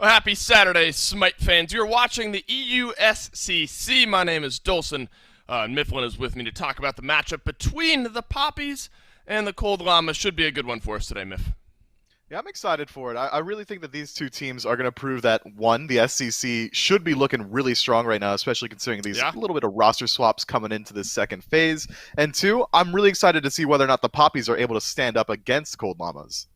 Well, happy Saturday, SMITE fans. You're watching the EUSCC. My name is Dolson, and Mifflin is with me to talk about the matchup between the Poppies and the Cold Llamas. Should be a good one for us today, Miff. Yeah, I'm excited for it. I really think that these two teams are going to prove that, one, the SCC should be looking really strong right now, especially considering these little bit of roster swaps coming into this second phase. And two, I'm really excited to see whether or not the Poppies are able to stand up against Cold Llamas.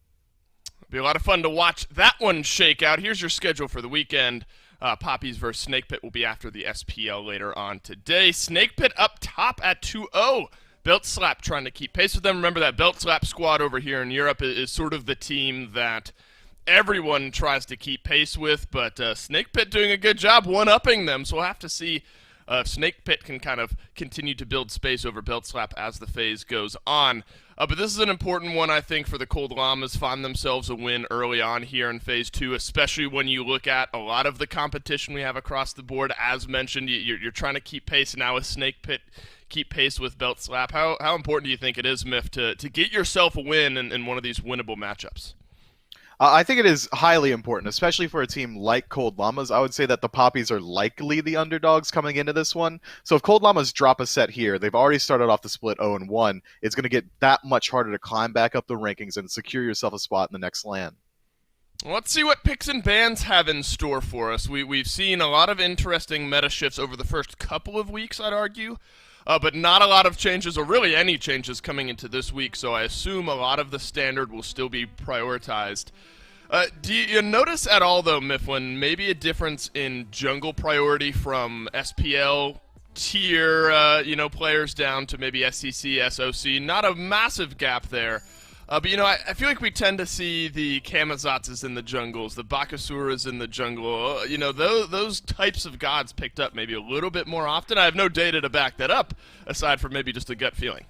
Be a lot of fun to watch that one shake out. Here's your schedule for the weekend. Poppies versus Snake Pit will be after the SPL later on today. Snake Pit up top at 2-0. Belt Slap trying to keep pace with them. Remember that Belt Slap squad over here in Europe is sort of the team that everyone tries to keep pace with, but Snake Pit doing a good job one-upping them, so we'll have to see if Snake Pit can kind of continue to build space over Belt Slap as the phase goes on. But this is an important one, I think, for the Cold Llamas. Find themselves a win early on here in Phase 2, especially when you look at a lot of the competition we have across the board. As mentioned, you're trying to keep pace now with Snake Pit, keep pace with Belt Slap. How important do you think it is, Miff, to get yourself a win in one of these winnable matchups? I think it is highly important, especially for a team like Cold Llamas. I would say that the Poppies are likely the underdogs coming into this one. So if Cold Llamas drop a set here, they've already started off the split 0-1. It's going to get that much harder to climb back up the rankings and secure yourself a spot in the next LAN. Let's see what picks and bans have in store for us. We've seen a lot of interesting meta shifts over the first couple of weeks, I'd argue. But not a lot of changes, or really any changes, coming into this week, so I assume a lot of the standard will still be prioritized. Do you notice at all, though, Mifflin, maybe a difference in jungle priority from SPL tier players down to maybe SCC, SOC? Not a massive gap there. But, I feel like we tend to see the Kamazatzes in the jungles, the Bakasuras in the jungle, those types of gods picked up maybe a little bit more often. I have no data to back that up, aside from maybe just a gut feeling.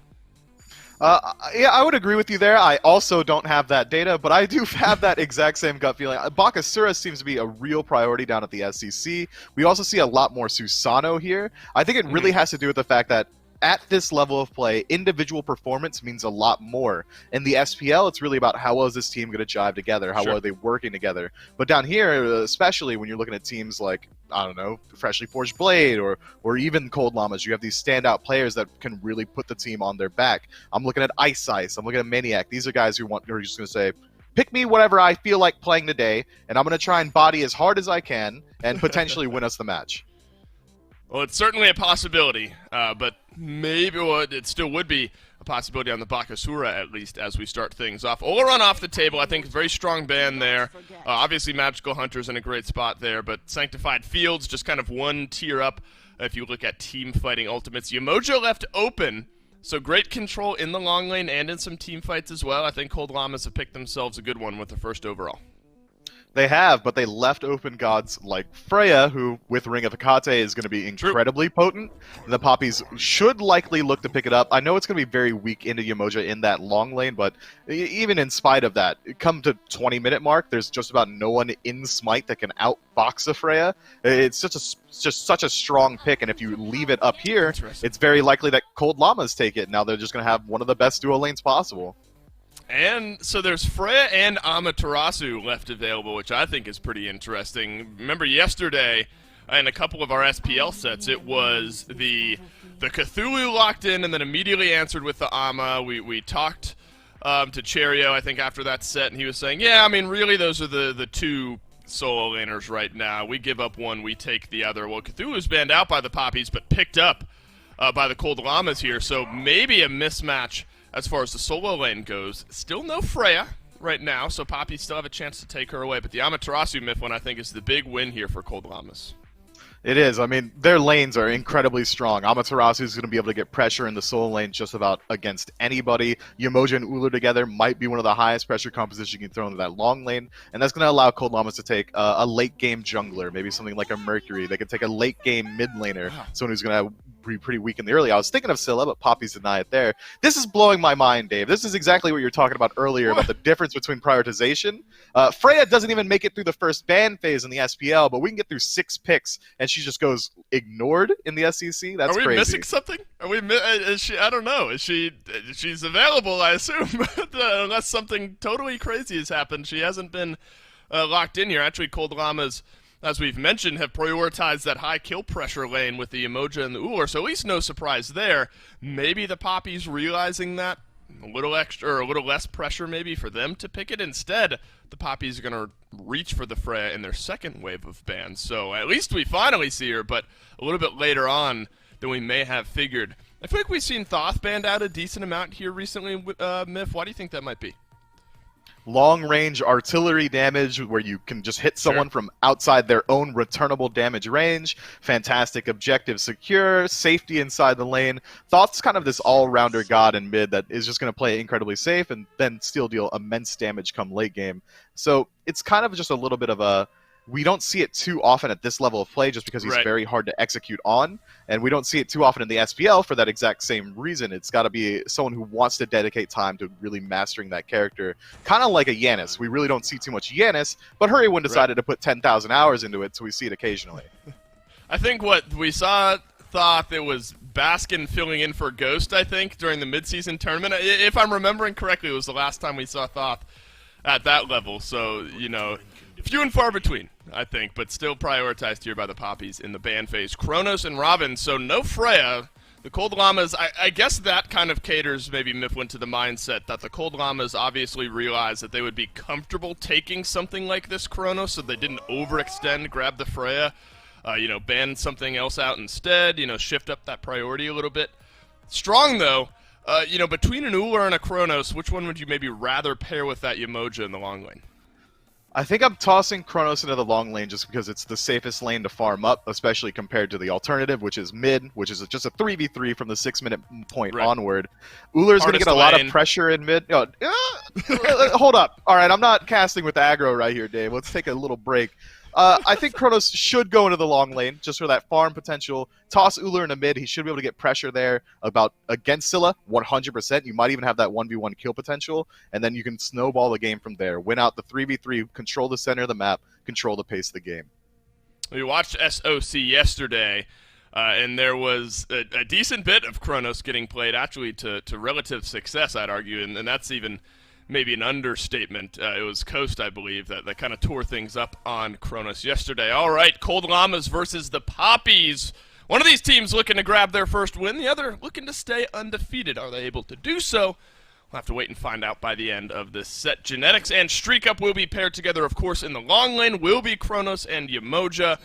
Yeah, I would agree with you there. I also don't have that data, but I do have that exact same gut feeling. Bakasura seems to be a real priority down at the SCC. We also see a lot more Susano here. I think it really has to do with the fact that at this level of play, individual performance means a lot more. In the SPL, it's really about how well is this team going to jive together, how well are they working together. But down here, especially when you're looking at teams like, I don't know, Freshly Forged Blade or even Cold Llamas, you have these standout players that can really put the team on their back. I'm looking at Ice, I'm looking at Maniac. These are guys who are just going to say, pick me whatever I feel like playing today, and I'm going to try and body as hard as I can and potentially win us the match. Well, it's certainly a possibility, but maybe it still would be a possibility on the Bakasura, at least, as we start things off. Oleron off the table, I think, very strong ban there. Obviously, Magical Hunter's in a great spot there, but Sanctified Fields just kind of one tier up if you look at team fighting ultimates. Yamojo left open, so great control in the long lane and in some team fights as well. I think Cold Llamas have picked themselves a good one with the first overall. They have, but they left open gods like Freya, who, with Ring of Hecate, is going to be incredibly potent. The Poppies should likely look to pick it up. I know it's going to be very weak into Yamoja in that long lane, but even in spite of that, come to 20-minute mark, there's just about no one in Smite that can outbox a Freya. It's just such a strong pick, and if you leave it up here, it's very likely that Cold Llamas take it. Now they're just going to have one of the best duo lanes possible. And so there's Freya and Amaterasu left available, which I think is pretty interesting. Remember yesterday, in a couple of our SPL sets, it was the Cthulhu locked in and then immediately answered with the Ama. We talked to Cherio, I think, after that set, and he was saying, yeah, I mean, really, those are the two solo laners right now. We give up one, we take the other. Well, Cthulhu's banned out by the Poppies, but picked up by the Cold Llamas here, so maybe a mismatch as far as the solo lane goes. Still no Freya right now, so Poppies still have a chance to take her away. But the Amaterasu Mifflin, I think, is the big win here for Cold Llamas. It is. I mean, their lanes are incredibly strong. Amaterasu is going to be able to get pressure in the solo lane just about against anybody. Yamoja and Uller together might be one of the highest pressure compositions you can throw into that long lane, and that's going to allow Cold Llamas to take a late-game jungler, maybe something like a Mercury. They could take a late-game mid-laner, someone who's going to be pretty weak in the early. I was thinking of Scylla, but Poppies deny it there. This is blowing my mind, Dave. This is exactly what you were talking about earlier about the difference between prioritization. Freya doesn't even make it through the first ban phase in the SPL, but we can get through 6 picks, and she just goes ignored in the SEC. That's crazy. Are we missing something? Is she? I don't know. She's available, I assume, unless something totally crazy has happened. She hasn't been locked in here. Actually, Cold Llamas, as we've mentioned, have prioritized that high kill pressure lane with the Emoja and the Uller, so at least no surprise there. Maybe the Poppies realizing that, a little extra or a little less pressure maybe for them to pick it. Instead, the Poppies are going to reach for the Freya in their second wave of bans. So at least we finally see her, but a little bit later on than we may have figured. I feel like we've seen Thoth banned out a decent amount here recently, Myth. Why do you think that might be? Long-range artillery damage where you can just hit someone from outside their own returnable damage range. Fantastic objective secure, safety inside the lane. Thoth's kind of this all-rounder god in mid that is just going to play incredibly safe and then still deal immense damage come late game. So it's kind of just a little bit of a... We don't see it too often at this level of play just because he's very hard to execute on, and we don't see it too often in the SPL for that exact same reason. It's got to be someone who wants to dedicate time to really mastering that character, kind of like a Llamas. We really don't see too much Llamas, but Hurrywin decided to put 10,000 hours into it, so we see it occasionally. I think what we saw, Thoth, it was Baskin filling in for Ghost, I think, during the midseason tournament. If I'm remembering correctly, it was the last time we saw Thoth at that level, so, you know, few and far between, I think, but still prioritized here by the Poppies in the ban phase. Kronos and Robin, so no Freya. The Cold Llamas, I guess that kind of caters maybe Mifflin to the mindset that the Cold Llamas obviously realized that they would be comfortable taking something like this Kronos, so they didn't overextend, grab the Freya, you know, ban something else out instead, you know, shift up that priority a little bit. Strong, though. You know, between an Uller and a Kronos, which one would you maybe rather pair with that Yemoja in the long lane? I think I'm tossing Kronos into the long lane just because it's the safest lane to farm up, especially compared to the alternative, which is mid, which is just a 3v3 from the 6-minute point onward. Uller's going to get a lot of pressure in mid. Hold up. All right, I'm not casting with aggro right here, Dave. Let's take a little break. I think Kronos should go into the long lane just for that farm potential. Toss Uller into mid. He should be able to get pressure there against Scylla, 100%. You might even have that 1v1 kill potential, and then you can snowball the game from there. Win out the 3v3, control the center of the map, control the pace of the game. We watched SOC yesterday, and there was a decent bit of Kronos getting played, actually to relative success, I'd argue, and that's even maybe an understatement. It was Coast, I believe, that kind of tore things up on Kronos yesterday. All right, Cold Llamas versus the Poppies. One of these teams looking to grab their first win, the other looking to stay undefeated. Are they able to do so? We'll have to wait and find out by the end of this set. Genetics and Streak Up will be paired together, of course, in the long lane. Will be Kronos and Yemoja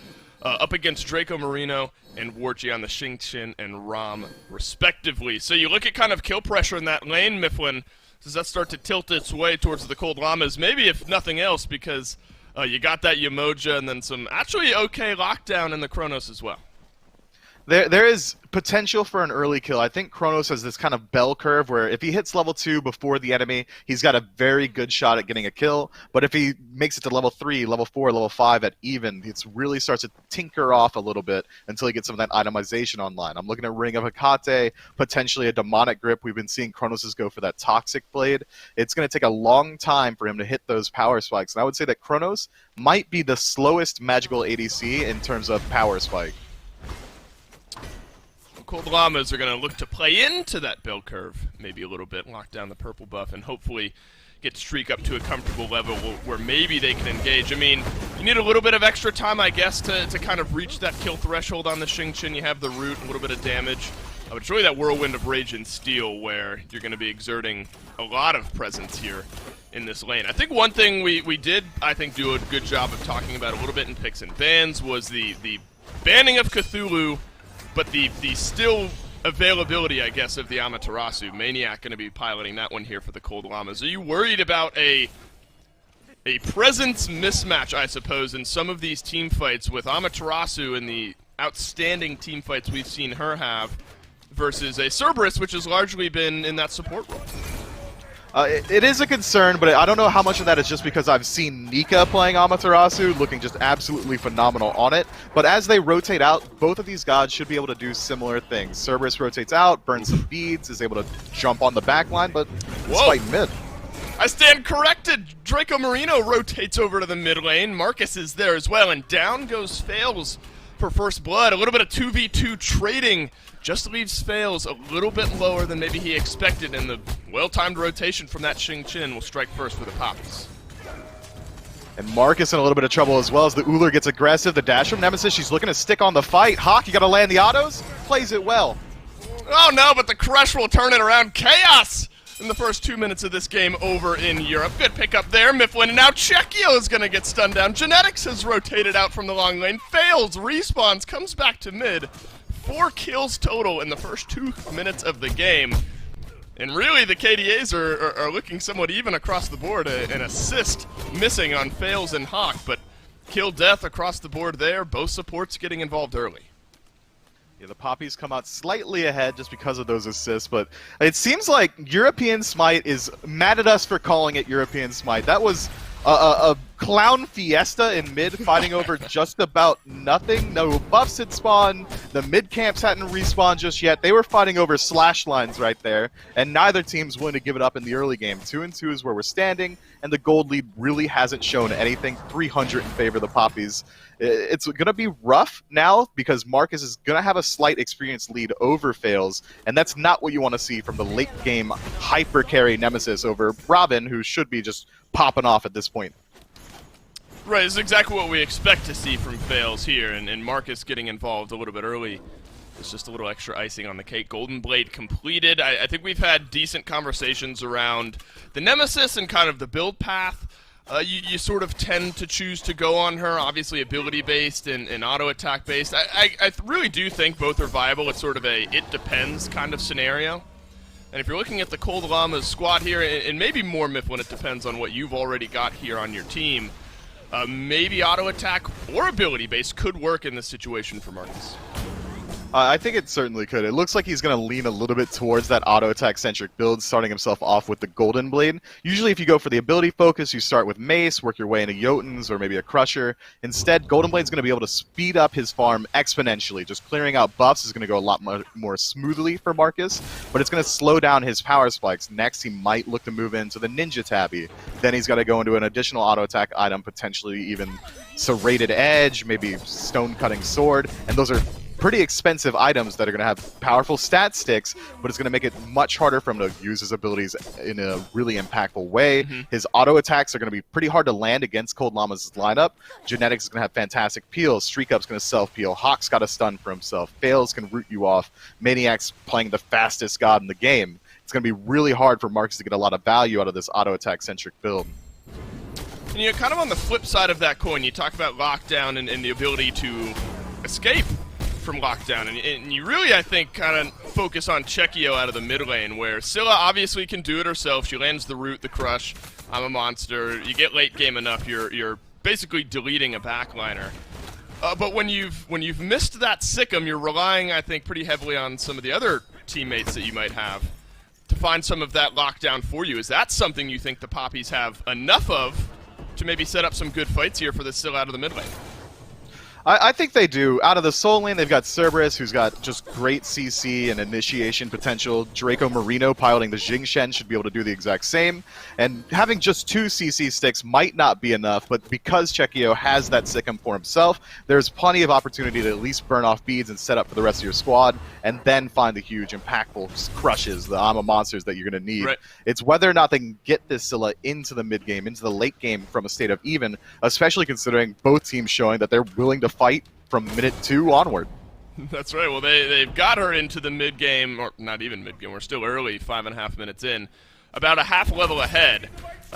up against Draco Marino and Warchi on the Xingqian and Rom, respectively. So you look at kind of kill pressure in that lane, Mifflin. Does that start to tilt its way towards the Cold Llamas? Maybe if nothing else, because you got that Yemoja and then some actually okay lockdown in the Kronos as well. There is potential for an early kill. I think Kronos has this kind of bell curve where if he hits level 2 before the enemy, he's got a very good shot at getting a kill. But if he makes it to level 3, level 4, level 5 at even, it really starts to tinker off a little bit until he gets some of that itemization online. I'm looking at Ring of Hecate, potentially a Demonic Grip. We've been seeing Kronos go for that Toxic Blade. It's going to take a long time for him to hit those power spikes. And I would say that Kronos might be the slowest magical ADC in terms of power spike. Cold Llamas are going to look to play into that bell curve, maybe a little bit, lock down the purple buff, and hopefully get Streak up to a comfortable level where maybe they can engage. I mean, you need a little bit of extra time, I guess, to kind of reach that kill threshold on the Xingqian. You have the root, a little bit of damage. But it's really that Whirlwind of Rage and Steel where you're going to be exerting a lot of presence here in this lane. I think one thing we did, I think, do a good job of talking about a little bit in picks and bans was the banning of Cthulhu, but the still availability, I guess, of the Amaterasu. Maniac going to be piloting that one here for the Cold Llamas. Are you worried about a presence mismatch, I suppose, in some of these team fights with Amaterasu and the outstanding team fights we've seen her have versus a Cerberus, which has largely been in that support role? It is a concern, but I don't know how much of that is just because I've seen Nika playing Amaterasu, looking just absolutely phenomenal on it. But as they rotate out, both of these gods should be able to do similar things. Cerberus rotates out, burns some beads, is able to jump on the back line, but it's fighting mid. I stand corrected. Draco Marino rotates over to the mid lane. Marcus is there as well, and down goes Fails for first blood. A little bit of 2v2 trading just leaves Fails a little bit lower than maybe he expected, and the well-timed rotation from that Xingqian will strike first for the Poppies. And Marcus in a little bit of trouble as well as the Uller gets aggressive. The dash from Nemesis, she's looking to stick on the fight. Hawk, you gotta land the autos. Plays it well. Oh no, but the Crush will turn it around. Chaos in the first 2 minutes of this game over in Europe. Good pickup there, Mifflin. And now Czechio is gonna get stunned down. Genetics has rotated out from the long lane. Fails, respawns, comes back to mid. 4 kills total in the first 2 minutes of the game. And really, the KDAs are looking somewhat even across the board. An assist missing on Fails and Hawk, but kill death across the board there. Both supports getting involved early. Yeah, the Poppies come out slightly ahead just because of those assists, but it seems like European Smite is mad at us for calling it European Smite. That was a clown fiesta in mid, fighting over just about nothing. No buffs had spawned. The mid camps hadn't respawned just yet. They were fighting over slash lines right there, and neither team's willing to give it up in the early game. 2-2 is where we're standing, and the gold lead really hasn't shown anything. 300 in favor of the Poppies. It's going to be rough now because Marcus is going to have a slight experience lead over Fails, and that's not what you want to see from the late game hyper carry Nemesis over Robin, who should be just popping off at this point. Right, this is exactly what we expect to see from Fails here, and Marcus getting involved a little bit early. It's just a little extra icing on the cake. Golden Blade completed. I think we've had decent conversations around the Nemesis and kind of the build path. You sort of tend to choose to go on her, obviously ability-based and auto-attack-based. I really do think both are viable. It's sort of a it-depends kind of scenario. And if you're looking at the Cold Llamas squad here, and maybe more Mifflin, it depends on what you've already got here on your team, maybe auto-attack or ability-based could work in this situation for Marcus. I think it certainly could. It looks like he's going to lean a little bit towards that auto-attack-centric build, starting himself off with the Golden Blade. Usually if you go for the ability focus, you start with Mace, work your way into Jotuns or maybe a Crusher. Instead, Golden Blade's going to be able to speed up his farm exponentially. Just clearing out buffs is going to go a lot more smoothly for Marcus, but it's going to slow down his power spikes. Next, he might look to move into the Ninja Tabby. Then he's got to go into an additional auto-attack item, potentially even Serrated Edge, maybe Stone-Cutting Sword, and those are pretty expensive items that are going to have powerful stat sticks, but it's going to make it much harder for him to use his abilities in a really impactful way. His auto attacks are going to be pretty hard to land against Cold Llama's lineup. Genetics is going to have fantastic peels. Streak Up's going to self-peel. Hawk's got a stun for himself. Fails can root you off. Maniac's playing the fastest god in the game. It's going to be really hard for Marcus to get a lot of value out of this auto attack-centric build. And you know, kind of on the flip side of that coin, you talk about lockdown and the ability to escape from lockdown, and you really, I think, kind of focus on Czechio out of the mid lane, where Scylla obviously can do it herself. She lands the root, the crush. I'm a monster. You get late game enough, you're basically deleting a backliner. But when you've missed that Sikkim, you're relying, I think, pretty heavily on some of the other teammates that you might have to find some of that lockdown for you. Is that something you think the Poppies have enough of to maybe set up some good fights here for the Scylla out of the mid lane? I think they do. Out of the Soul lane, they've got Cerberus, who's got just great CC and initiation potential. Draco Marino piloting the Jingchen should be able to do the exact same. And having just 2 CC sticks might not be enough, but because Czechio has that Sikkim for himself, there's plenty of opportunity to at least burn off beads and set up for the rest of your squad, and then find the huge, impactful crushes, the I'm a monsters that you're going to need. Right. It's whether or not they can get this Scylla into the mid game, into the late game from a state of even, especially considering both teams showing that they're willing to fight from minute 2 onward. That's right. Well, they've got her into the mid-game, or not even mid-game. We're still early, 5.5 minutes in. About a half level ahead.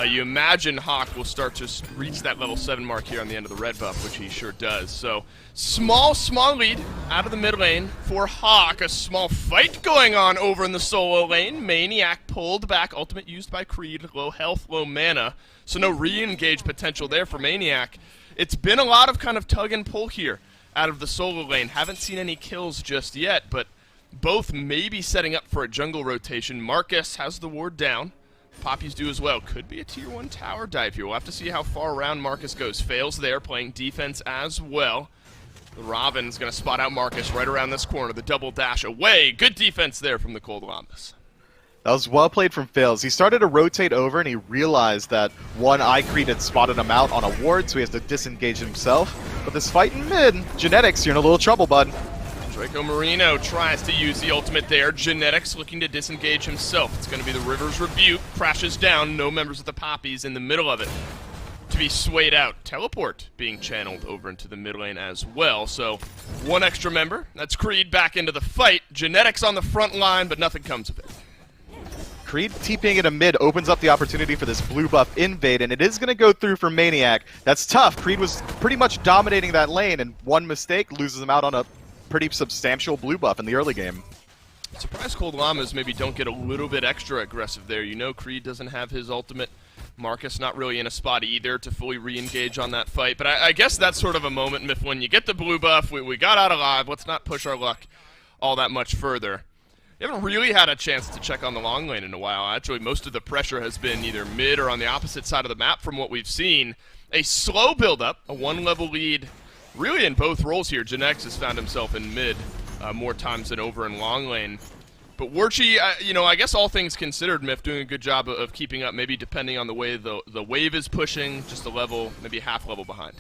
You imagine Hawk will start to reach that level 7 mark here on the end of the red buff, which he sure does. So, small lead out of the mid lane for Hawk. A small fight going on over in the solo lane. Maniac pulled back. Ultimate used by Creed. Low health, low mana. So no re-engage potential there for Maniac. It's been a lot of kind of tug and pull here out of the solo lane. Haven't seen any kills just yet, but both may be setting up for a jungle rotation. Marcus has the ward down. Poppies do as well. Could be a tier 1 tower dive here. We'll have to see how far around Marcus goes. Fails there, playing defense as well. The Robin's going to spot out Marcus right around this corner. The double dash away. Good defense there from the Cold Llamas. That was well played from Fails. He started to rotate over and he realized that one Icreed had spotted him out on a ward, so he has to disengage himself. But this fight in mid, Genetics, you're in a little trouble, bud. Draco Marino tries to use the ultimate there. Genetics looking to disengage himself. It's going to be the River's Rebuke. Crashes down. No members of the Poppies in the middle of it. to be swayed out. Teleport being channeled over into the mid lane as well. So one extra member. That's Creed back into the fight. Genetics on the front line, but nothing comes of it. Creed TPing into mid opens up the opportunity for this blue buff invade, and it is going to go through for Maniac. That's tough. Creed was pretty much dominating that lane, and one mistake loses him out on a pretty substantial blue buff in the early game. Surprised Cold Llamas maybe don't get a little bit extra aggressive there. You know Creed doesn't have his ultimate. Marcus not really in a spot either to fully re-engage on that fight. But I guess that's sort of a moment, Myth, when you get the blue buff, we got out alive, let's not push our luck all that much further. You haven't really had a chance to check on the long lane in a while. Actually, most of the pressure has been either mid or on the opposite side of the map from what we've seen. A slow build-up, a one-level lead, really in both roles here. Genex has found himself in mid more times than over in long lane. But Warchi, you know, I guess all things considered, Myth doing a good job of keeping up, maybe depending on the way the wave is pushing, just a level, maybe half level behind.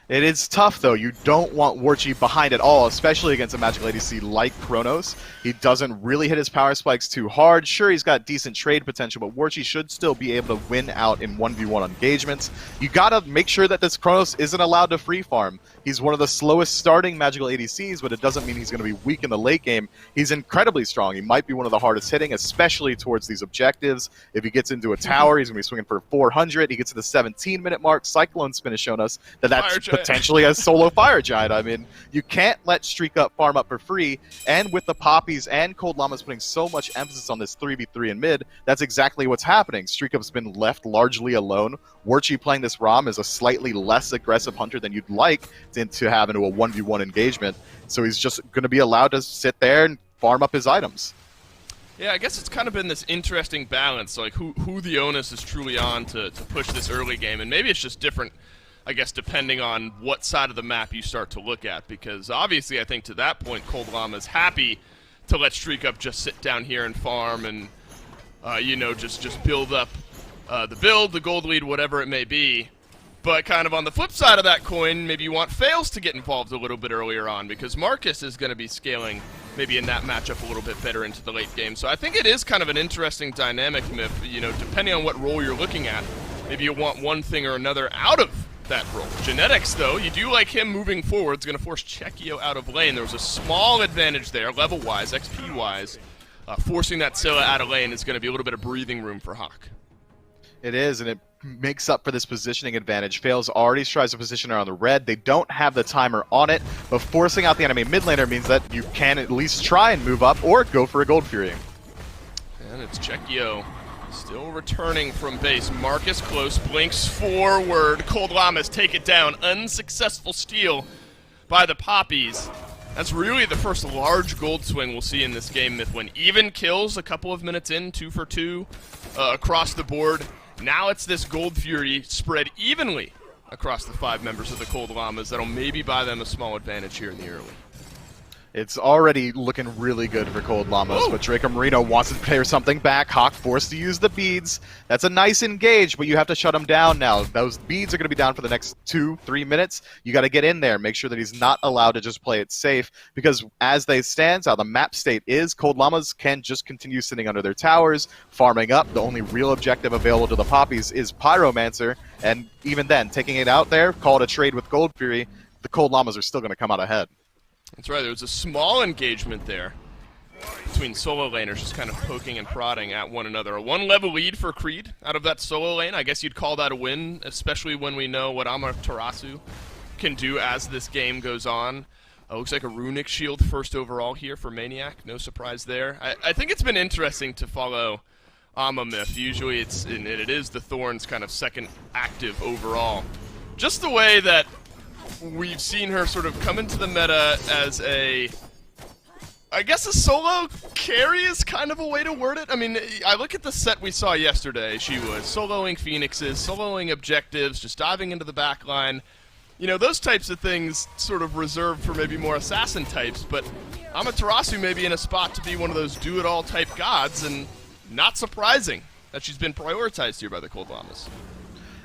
It is tough, though. You don't want Warchi behind at all, especially against a magical ADC like Chronos. He doesn't really hit his power spikes too hard. Sure, he's got decent trade potential, but Warchi should still be able to win out in 1v1 engagements. You gotta make sure that this Chronos isn't allowed to free farm. He's one of the slowest starting magical ADCs, but it doesn't mean he's going to be weak in the late game. He's incredibly strong. He might be one of the hardest hitting, especially towards these objectives. If he gets into a tower, he's going to be swinging for 400. He gets to the 17-minute mark. Cyclone Spin has shown us that that's potentially a solo Fire Giant. I mean, you can't let Streak Up farm up for free, and with the Poppies and Cold Llamas putting so much emphasis on this 3v3 in mid, that's exactly what's happening. Streak Up's been left largely alone. Warchi playing this ROM is a slightly less aggressive hunter than you'd like to have into a 1v1 engagement, so he's just going to be allowed to sit there and farm up his items. Yeah, I guess it's kind of been this interesting balance, like who the onus is truly on to push this early game, and maybe it's just different, I guess, depending on what side of the map you start to look at, because obviously I think to that point Cold Llama's happy to let Streak Up just sit down here and farm and, you know, just build up the build, the gold lead, whatever it may be. But kind of on the flip side of that coin, maybe you want Fails to get involved a little bit earlier on, because Marcus is going to be scaling maybe in that matchup a little bit better into the late game. So I think it is kind of an interesting dynamic, Myth, you know, depending on what role you're looking at. Maybe you want one thing or another out of that role. Genetics, though, you do like him moving forward. It's going to force Chekio out of lane. There was a small advantage there, level-wise, XP-wise. Forcing that Scylla out of lane is going to be a little bit of breathing room for Hawk. It is, and it makes up for this positioning advantage. Fails already tries to position her on the red. They don't have the timer on it, but forcing out the enemy mid laner means that you can at least try and move up or go for a Gold Fury. And it's Chekio still returning from base. Marcus close, blinks forward. Cold Llamas take it down. Unsuccessful steal by the Poppies. That's really the first large gold swing we'll see in this game, Myth, when even kills a couple of minutes in, 2 for 2 across the board. Now it's this Gold Fury spread evenly across the 5 members of the Cold Llamas that'll maybe buy them a small advantage here in the early. It's already looking really good for Cold Llamas, but Draco Marino wants to clear something back. Hawk forced to use the beads. That's a nice engage, but you have to shut him down now. Those beads are going to be down for the next 2-3 minutes. You got to get in there, make sure that he's not allowed to just play it safe, because as they stand, how the map state is, Cold Llamas can just continue sitting under their towers, farming up. The only real objective available to the Poppies is Pyromancer, and even then, taking it out there, call it a trade with Gold Fury, the Cold Llamas are still going to come out ahead. That's right, there was a small engagement there between solo laners just kind of poking and prodding at one another. A 1-level lead for Creed out of that solo lane. I guess you'd call that a win, especially when we know what Amaterasu can do as this game goes on. Looks like a runic shield first overall here for Maniac. No surprise there. I think it's been interesting to follow Myth. Usually it is the Thorn's kind of second active overall. Just the way that we've seen her sort of come into the meta as I guess a solo carry is kind of a way to word it. I mean, I look at the set we saw yesterday. She was soloing Phoenixes, soloing objectives, just diving into the back line. You know, those types of things sort of reserved for maybe more assassin types, but Amaterasu may be in a spot to be one of those do-it-all type gods, and not surprising that she's been prioritized here by the Cold Llamas.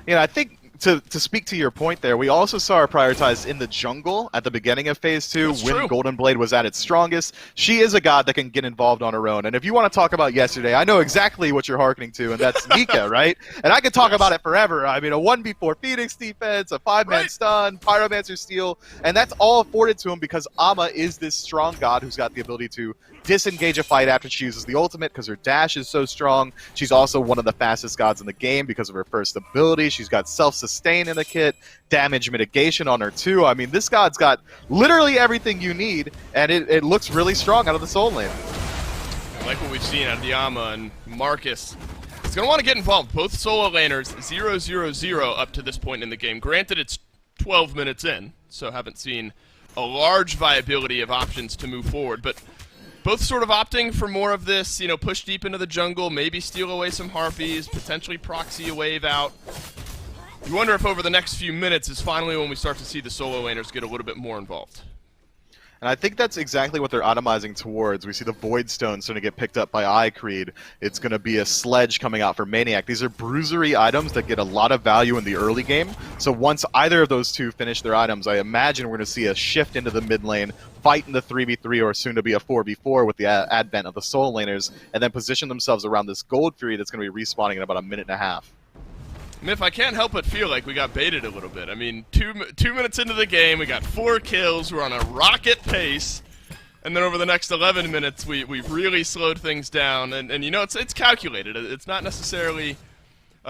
You know, I think to speak to your point there, we also saw her prioritized in the jungle at the beginning of Phase 2 That's when true. Golden Blade was at its strongest. She is a god that can get involved on her own. And if you want to talk about yesterday, I know exactly what you're hearkening to, and that's Nika, right? And I could talk about it forever. I mean, a 1v4 Phoenix defense, a 5-man stun, Pyromancer steal, and that's all afforded to him because Ama is this strong god who's got the ability to disengage a fight after she uses the ultimate because her dash is so strong. She's also one of the fastest gods in the game because of her first ability. She's got self-sustain in the kit, damage mitigation on her too. I mean, this god's got literally everything you need, and it looks really strong out of the soul lane. I like what we've seen out of the Llama, and Marcus is going to want to get involved. Both solo laners 0-0-0 up to this point in the game. Granted, it's 12 minutes in, so haven't seen a large viability of options to move forward, but both sort of opting for more of this, you know, push deep into the jungle, maybe steal away some Harpies, potentially proxy a wave out. You wonder if over the next few minutes is finally when we start to see the solo laners get a little bit more involved. And I think that's exactly what they're automizing towards. We see the Void Stone starting to get picked up by iCreed. It's going to be a Sledge coming out for Maniac. These are bruisery items that get a lot of value in the early game. So once either of those two finish their items, I imagine we're going to see a shift into the mid lane, fight in the 3v3 or soon to be a 4v4 with the advent of the Soul Laners, and then position themselves around this Gold Fury that's going to be respawning in about a minute and a half. Miff, I can't help but feel like we got baited a little bit. I mean, two minutes into the game, we got 4 kills, we're on a rocket pace, and then over the next 11 minutes, we've really slowed things down, and you know, it's calculated. It's not necessarily,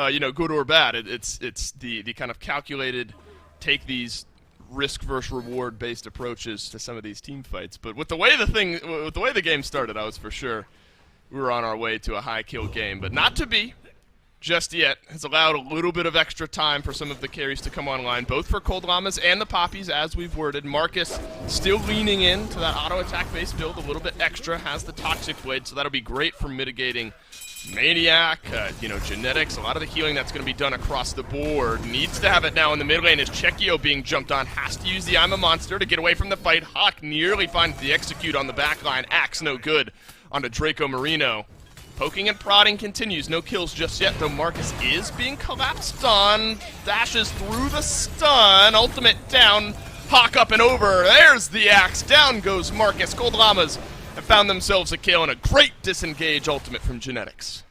you know, good or bad. It's the kind of calculated, take these risk versus reward based approaches to some of these team fights. But with the way the game started, I was for sure we were on our way to a high kill game, but not to be. Just yet, has allowed a little bit of extra time for some of the carries to come online, both for Cold Llamas and the Poppies, as we've worded. Marcus still leaning in to that auto-attack-based build a little bit extra, has the Toxic Blade, so that'll be great for mitigating Maniac, you know, genetics, a lot of the healing that's going to be done across the board. Needs to have it now in the mid lane as Chekio being jumped on, has to use the I'm a Monster to get away from the fight. Hawk nearly finds the execute on the back line, axe no good onto Draco Marino. Poking and prodding continues. No kills just yet, though Marcus is being collapsed on. Dashes through the stun. Ultimate down. Hawk up and over. There's the axe. Down goes Marcus. Cold Llamas have found themselves a kill and a great disengage ultimate from Genetics.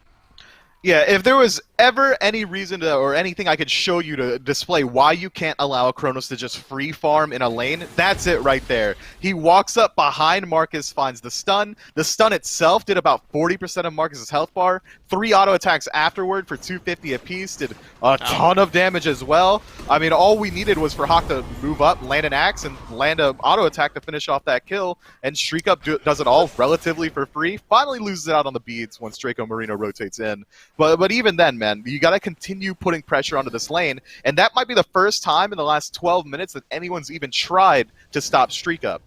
Yeah, if there was ever any reason to, or anything I could show you to display why you can't allow a Kronos to just free farm in a lane, that's it right there. He walks up behind Marcus, finds the stun. The stun itself did about 40% of Marcus's health bar. 3 auto attacks afterward for 250 apiece, did a ton of damage as well. I mean, all we needed was for Hawk to move up, land an axe, and land an auto attack to finish off that kill, and Shriek Up does it all relatively for free. Finally loses it out on the beads once Draco Marino rotates in. But even then, man, you got to continue putting pressure onto this lane, and that might be the first time in the last 12 minutes that anyone's even tried to stop Streak Up.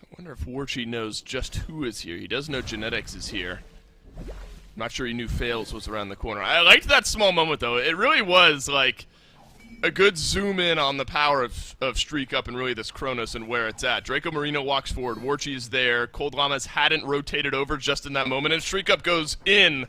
I wonder if Warchi knows just who is here. He does know Genetics is here. I'm not sure he knew Fails was around the corner. I liked that small moment, though. It really was, like, a good zoom in on the power of Streak Up and really this Kronos and where it's at. Draco Marino walks forward. Warchi is there. Cold Llamas hadn't rotated over just in that moment, and Streak Up goes in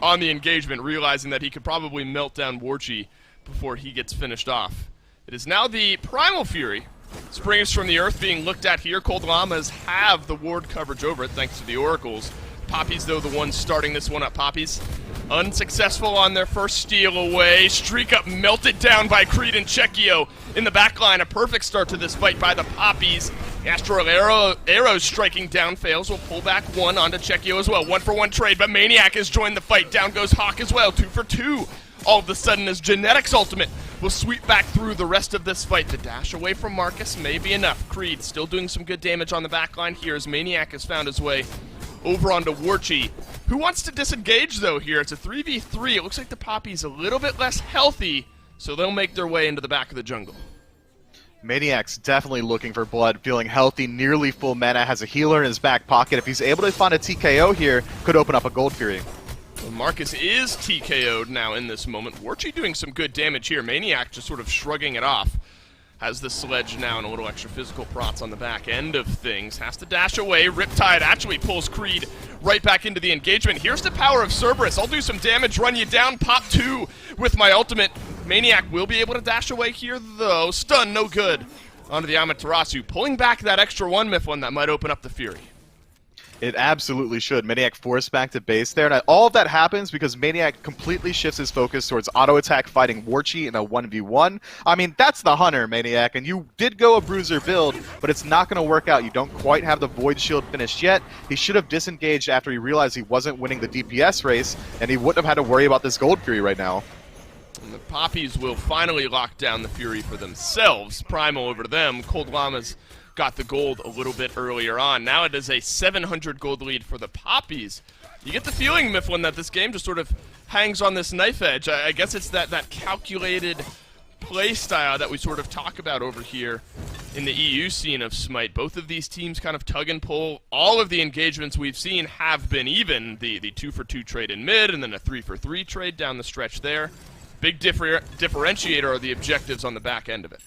on the engagement, realizing that he could probably melt down Warchi before he gets finished off. It is now the Primal Fury. Springs from the earth being looked at here. Cold Llamas have the ward coverage over it thanks to the Oracles. Poppies, though, the ones starting this one up. Poppies unsuccessful on their first steal away. Streak Up melted down by Creed and Chekio in the backline. A perfect start to this fight by the Poppies. Astral arrows striking down. Fails will pull back 1 onto Chekio as well. 1-for-1 trade, but Maniac has joined the fight. Down goes Hawk as well. 2 for 2. All of a sudden, as Genetics ultimate will sweep back through the rest of this fight. The dash away from Marcus may be enough. Creed still doing some good damage on the backline here as Maniac has found his way over onto Warchi, who wants to disengage, though, here. It's a 3v3. It looks like the Poppy's a little bit less healthy, so they'll make their way into the back of the jungle. Maniac's definitely looking for blood, feeling healthy, nearly full mana, has a healer in his back pocket. If he's able to find a TKO here, could open up a Gold Fury. Well, Marcus is TKO'd now in this moment. Warchi doing some good damage here. Maniac just sort of shrugging it off. Has the sledge now and a little extra physical prots on the back end of things. Has to dash away. Riptide actually pulls Creed right back into the engagement. Here's the power of Cerberus. I'll do some damage, run you down, pop 2 with my ultimate. Maniac will be able to dash away here, though. Stun, no good. Onto the Amaterasu, pulling back that extra 1 Mifflin that might open up the Fury. It absolutely should. Maniac forced back to base there, and all of that happens because Maniac completely shifts his focus towards auto-attack fighting Warchi in a 1v1. I mean, that's the hunter, Maniac, and you did go a bruiser build, but it's not going to work out. You don't quite have the Void Shield finished yet. He should have disengaged after he realized he wasn't winning the DPS race, and he wouldn't have had to worry about this Gold Fury right now. And the Poppies will finally lock down the Fury for themselves. Primal over to them. Cold Llamas got the gold a little bit earlier on. Now it is a 700 gold lead for the Poppies. You get the feeling, Mifflin, that this game just sort of hangs on this knife edge. I guess it's that calculated play style that we sort of talk about over here in the EU scene of SMITE. Both of these teams kind of tug and pull. All of the engagements we've seen have been even. The 2-for-2 trade in mid, and then a 3-for-3 trade down the stretch there. Big differentiator are the objectives on the back end of it.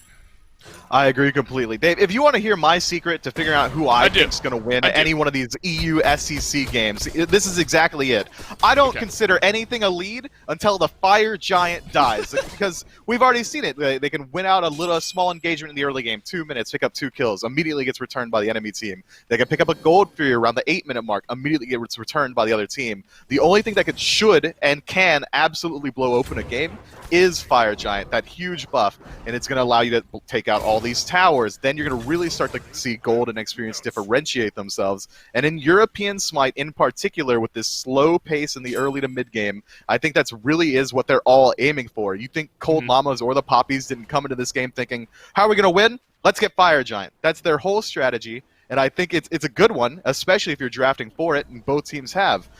I agree completely. Dave, if you want to hear my secret to figuring out who I think is going to win any one of these EU SCC games, this is exactly it. I don't consider anything a lead until the Fire Giant dies, because we've already seen it. They can win out a small engagement in the early game, 2 minutes, pick up 2 kills, immediately gets returned by the enemy team. They can pick up a Gold Fury around the 8-minute mark, immediately gets returned by the other team. The only thing that should and can absolutely blow open a game is Fire Giant, that huge buff, and it's going to allow you to take out all these towers. Then you're going to really start to see Gold and Experience differentiate themselves. And in European SMITE in particular, with this slow pace in the early to mid game, I think that's really is what they're all aiming for. You think Cold Llamas or the Poppies didn't come into this game thinking, how are we going to win? Let's get Fire Giant. That's their whole strategy. And I think it's a good one, especially if you're drafting for it, and both teams have.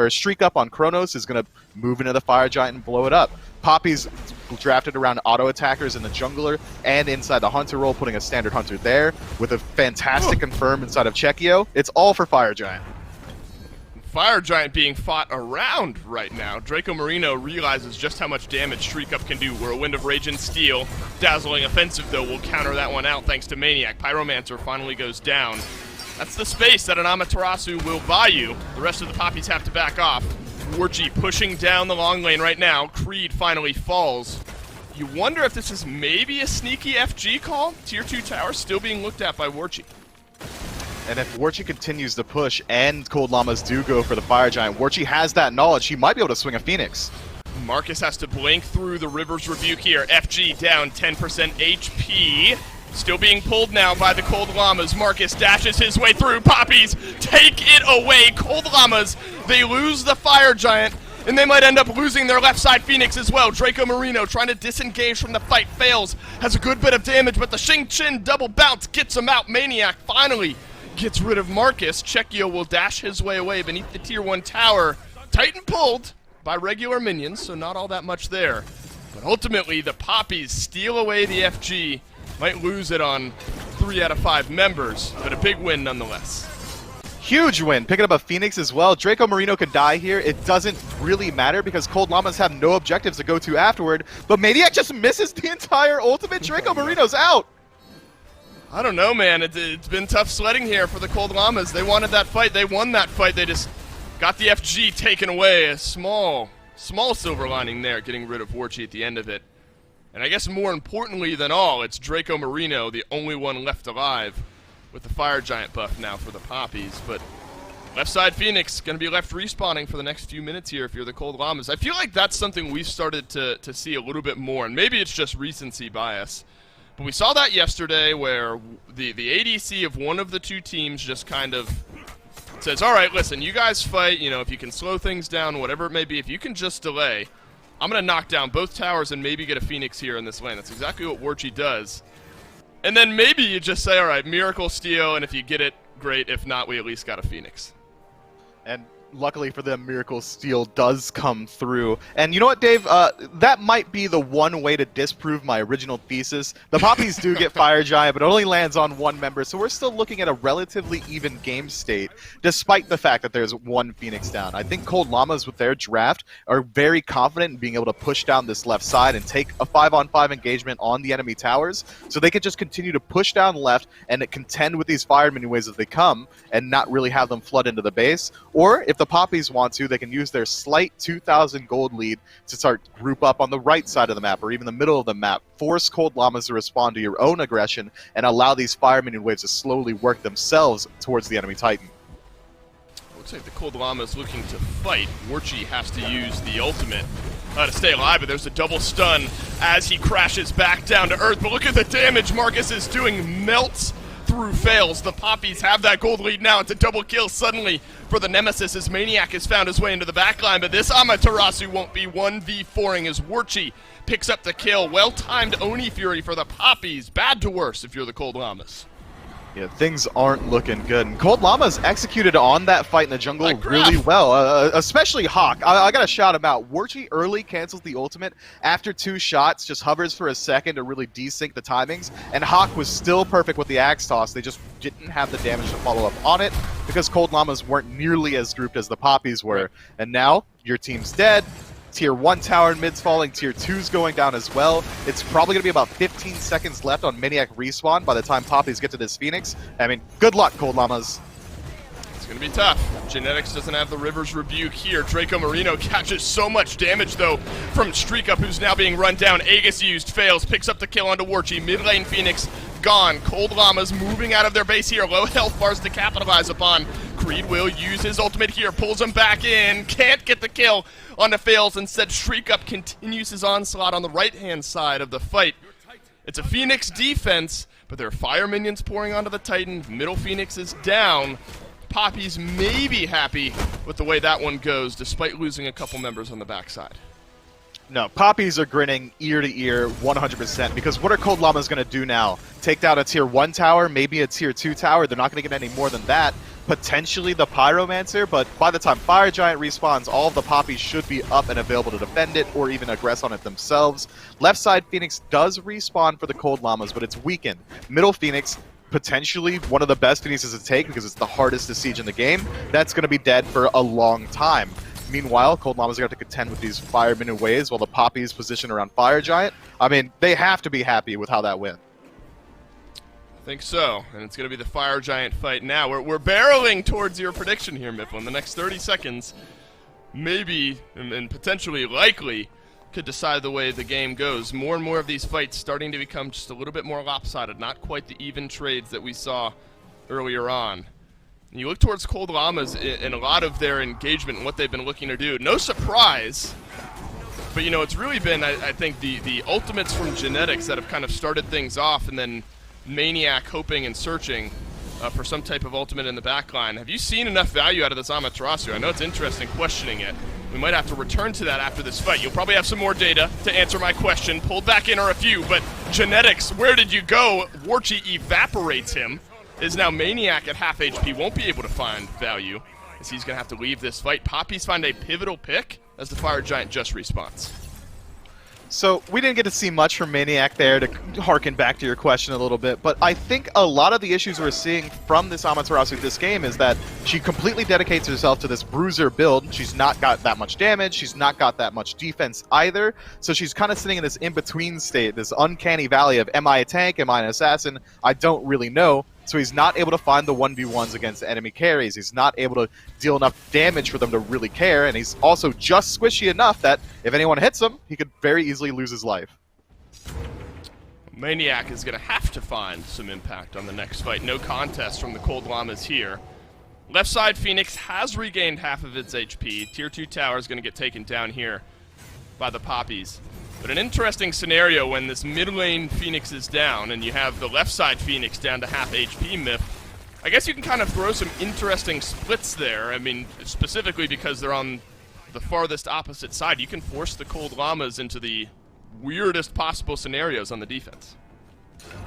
Streak Up on Kronos is going to move into the Fire Giant and blow it up. Poppies drafted around auto attackers in the jungler and inside the hunter role, putting a standard hunter there with a fantastic confirm inside of Chekio. It's all for Fire Giant. Fire Giant being fought around right now. Draco Marino realizes just how much damage Shriek Up can do. We're a Wind of Rage and Steel. Dazzling Offensive, though, will counter that one out thanks to Maniac. Pyromancer finally goes down. That's the space that an Amaterasu will buy you. The rest of the Poppies have to back off. Warchi pushing down the long lane right now. Creed finally falls. You wonder if this is maybe a sneaky FG call? Tier 2 tower still being looked at by Warchi. And if Warchi continues to push and Cold Llamas do go for the Fire Giant, Warchi has that knowledge. He might be able to swing a Phoenix. Marcus has to blink through the River's Rebuke here. FG down 10% HP. Still being pulled now by the Cold Llamas. Marcus dashes his way through. Poppies take it away. Cold Llamas, they lose the Fire Giant, and they might end up losing their left side Phoenix as well. Draco Marino trying to disengage from the fight, fails. Has a good bit of damage, but the Xing Chin double bounce gets him out. Maniac finally gets rid of Marcus. Chekio will dash his way away beneath the tier 1 tower. Titan pulled by regular minions, so not all that much there. But ultimately, the Poppies steal away the FG. Might lose it on 3 out of 5 members, but a big win nonetheless. Huge win, picking up a Phoenix as well. Draco Marino could die here. It doesn't really matter because Cold Llamas have no objectives to go to afterward, but Maniac just misses the entire ultimate. Draco Marino's out. I don't know, man. It's been tough sledding here for the Cold Llamas. They wanted that fight. They won that fight. They just got the FG taken away. A small silver lining there, getting rid of Warchi at the end of it. And I guess more importantly than all, it's Draco Marino, the only one left alive, with the Fire Giant buff now for the Poppies. But left side Phoenix going to be left respawning for the next few minutes here if you're the Cold Llamas. I feel like that's something we've started to see a little bit more, and maybe it's just recency bias. But we saw that yesterday where the ADC of one of the two teams just kind of says, all right, listen, you guys fight, you know, if you can slow things down, whatever it may be, if you can just delay, I'm going to knock down both towers and maybe get a Phoenix here in this lane. That's exactly what Warchi does. And then maybe you just say, all right, Miracle Steal, and if you get it, great. If not, we at least got a Phoenix. And luckily for them, Miracle Steal does come through. And you know what, Dave? That might be the one way to disprove my original thesis. The Poppies do get Fire Giant, but it only lands on one member, so we're still looking at a relatively even game state, despite the fact that there's one Phoenix down. I think Cold Llamas, with their draft, are very confident in being able to push down this left side and take a 5-on-5 engagement on the enemy towers, so they could just continue to push down left and contend with these fire mini waves as they come, and not really have them flood into the base. Or if the Poppies want to, they can use their slight 2,000 gold lead to start group up on the right side of the map or even the middle of the map. Force Cold Llamas to respond to your own aggression and allow these fire minion waves to slowly work themselves towards the enemy Titan. Looks like the Cold Llama's looking to fight. Warchi has to use the ultimate to stay alive, but there's a double stun as he crashes back down to earth. But look at the damage Marcus is doing. Melts through fails. The Poppies have that gold lead now. It's a double kill suddenly for the Nemesis as Maniac has found his way into the backline, but this Amaterasu won't be 1v4ing as Warchi picks up the kill. Well-timed Oni Fury for the Poppies. Bad to worse if you're the Cold Llamas. Yeah, things aren't looking good. And Cold Llamas executed on that fight in the jungle really well, especially Hawk. I gotta shout him out. Warchi early cancels the ultimate after 2 shots, just hovers for a second to really desync the timings, and Hawk was still perfect with the axe toss. They just didn't have the damage to follow up on it because Cold Llamas weren't nearly as grouped as the Poppies were. And now, your team's dead. Tier 1 tower in mid's falling, Tier 2's going down as well. It's probably going to be about 15 seconds left on Maniac respawn by the time Poppies get to this Phoenix. I mean, good luck, Cold Llamas. It's going to be tough. Genetics doesn't have the River's Rebuke here. Draco Marino catches so much damage, though, from Streak Up, who's now being run down. Aegis used, fails, picks up the kill onto Warchi. Mid lane Phoenix gone. Cold Llamas moving out of their base here. Low health bars to capitalize upon. Creed will use his ultimate here, pulls him back in, can't get the kill onto fails. Instead, Shriek Up continues his onslaught on the right-hand side of the fight. It's a Phoenix defense, but there are fire minions pouring onto the Titan. Middle Phoenix is down. Poppies may be happy with the way that one goes, despite losing a couple members on the backside. No, Poppies are grinning ear to ear 100% because what are Cold Llamas going to do now? Take down a Tier 1 tower, maybe a Tier 2 tower. They're not going to get any more than that. Potentially the Pyromancer, but by the time Fire Giant respawns, all of the Poppies should be up and available to defend it or even aggress on it themselves. Left side Phoenix does respawn for the Cold Llamas, but it's weakened. Middle Phoenix, potentially one of the best Phoenixes to take because it's the hardest to siege in the game. That's going to be dead for a long time. Meanwhile, Cold Llamas are going to have to contend with these fire minion waves while the Poppies position around Fire Giant. I mean, they have to be happy with how that went. I think so, and it's going to be the Fire Giant fight now. We're barreling towards your prediction here, Mifflin. In the next 30 seconds, maybe, and potentially likely, could decide the way the game goes. More and more of these fights starting to become just a little bit more lopsided, not quite the even trades that we saw earlier on. You look towards Cold Llamas in a lot of their engagement and what they've been looking to do. No surprise, but you know, it's really been, I think, the ultimates from Genetics that have kind of started things off, and then Maniac hoping and searching for some type of ultimate in the backline. Have you seen enough value out of this Amaterasu? I know it's interesting questioning it. We might have to return to that after this fight. You'll probably have some more data to answer my question. Pulled back in are a few, but Genetics, where did you go? Warchi evaporates him. Is now Maniac at half HP, won't be able to find value as he's going to have to leave this fight. Poppies find a pivotal pick as the Fire Giant just respawns. So we didn't get to see much from Maniac there, to harken back to your question a little bit, but I think a lot of the issues we're seeing from this Amaterasu this game is that she completely dedicates herself to this bruiser build. She's not got that much damage, she's not got that much defense either, so she's kind of sitting in this in-between state, this uncanny valley of am I a tank, am I an assassin, I don't really know. So he's not able to find the 1v1s against enemy carries. He's not able to deal enough damage for them to really care, and he's also just squishy enough that if anyone hits him, he could very easily lose his life. Maniac is going to have to find some impact on the next fight. No contest from the Cold Llamas here. Left side Phoenix has regained half of its HP. Tier 2 tower is going to get taken down here by the Poppies. But an interesting scenario when this mid lane Phoenix is down and you have the left side Phoenix down to half HP Myth. I guess you can kind of throw some interesting splits there. I mean, specifically because they're on the farthest opposite side. You can force the Cold Llamas into the weirdest possible scenarios on the defense.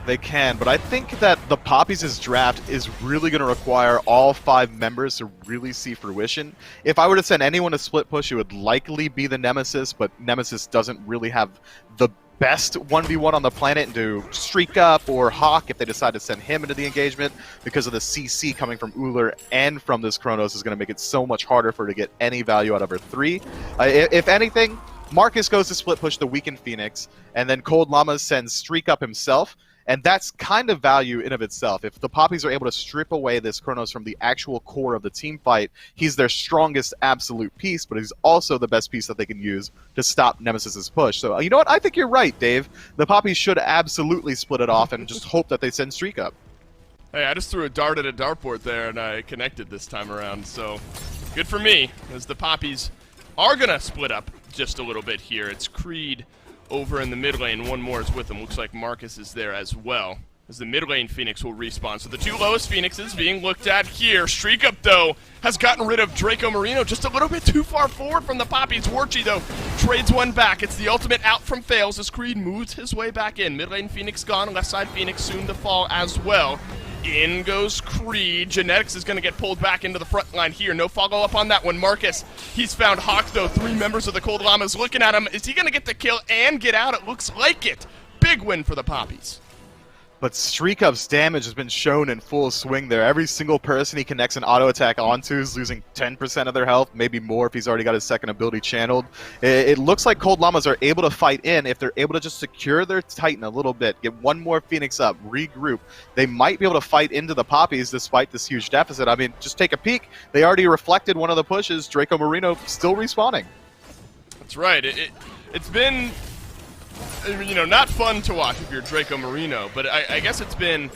They can, but I think that the Poppies' draft is really going to require all 5 members to really see fruition. If I were to send anyone to split push, it would likely be the Nemesis, but Nemesis doesn't really have the best 1v1 on the planet to Streak Up or Hawk if they decide to send him into the engagement because of the CC coming from Uller and from this Chronos is going to make it so much harder for her to get any value out of her 3. If anything, Marcus goes to split push the weakened Phoenix, and then Cold Llamas sends Streak Up himself, And that's kind of value in of itself. If the Poppies are able to strip away this Chronos from the actual core of the team fight, he's their strongest absolute piece, but he's also the best piece that they can use to stop Nemesis's push. So, you know what? I think you're right, Dave. The Poppies should absolutely split it off and just hope that they send Streak up. Hey, I just threw a dart at a dartboard there, and I connected this time around, so good for me, as the Poppies are going to split up just a little bit here. It's Creed over in the mid lane. One more is with him. Looks like Marcus is there as well, as the mid lane Phoenix will respawn. So the two lowest Phoenixes being looked at here. Streak Up, though, has gotten rid of Draco Marino just a little bit too far forward from the Poppies. Warchi, though, trades one back. It's the ultimate out from Fails as Creed moves his way back in. Mid lane Phoenix gone. Left side Phoenix soon to fall as well. In goes Creed. Genetics is going to get pulled back into the front line here. No follow-up on that one. Marcus, he's found Hawk, though. 3 members of the Cold Llamas looking at him. Is he going to get the kill and get out? It looks like it. Big win for the Poppies. But Streak Up's damage has been shown in full swing there. Every single person he connects an auto attack onto is losing 10% of their health, maybe more if he's already got his second ability channeled. It looks like Cold Llamas are able to fight in if they're able to just secure their Titan a little bit, get one more Phoenix up, regroup. They might be able to fight into the Poppies despite this huge deficit. I mean, just take a peek. They already reflected one of the pushes. Draco Marino still respawning. That's right. It's been, you know, not fun to watch if you're Draco Marino, but I guess it's been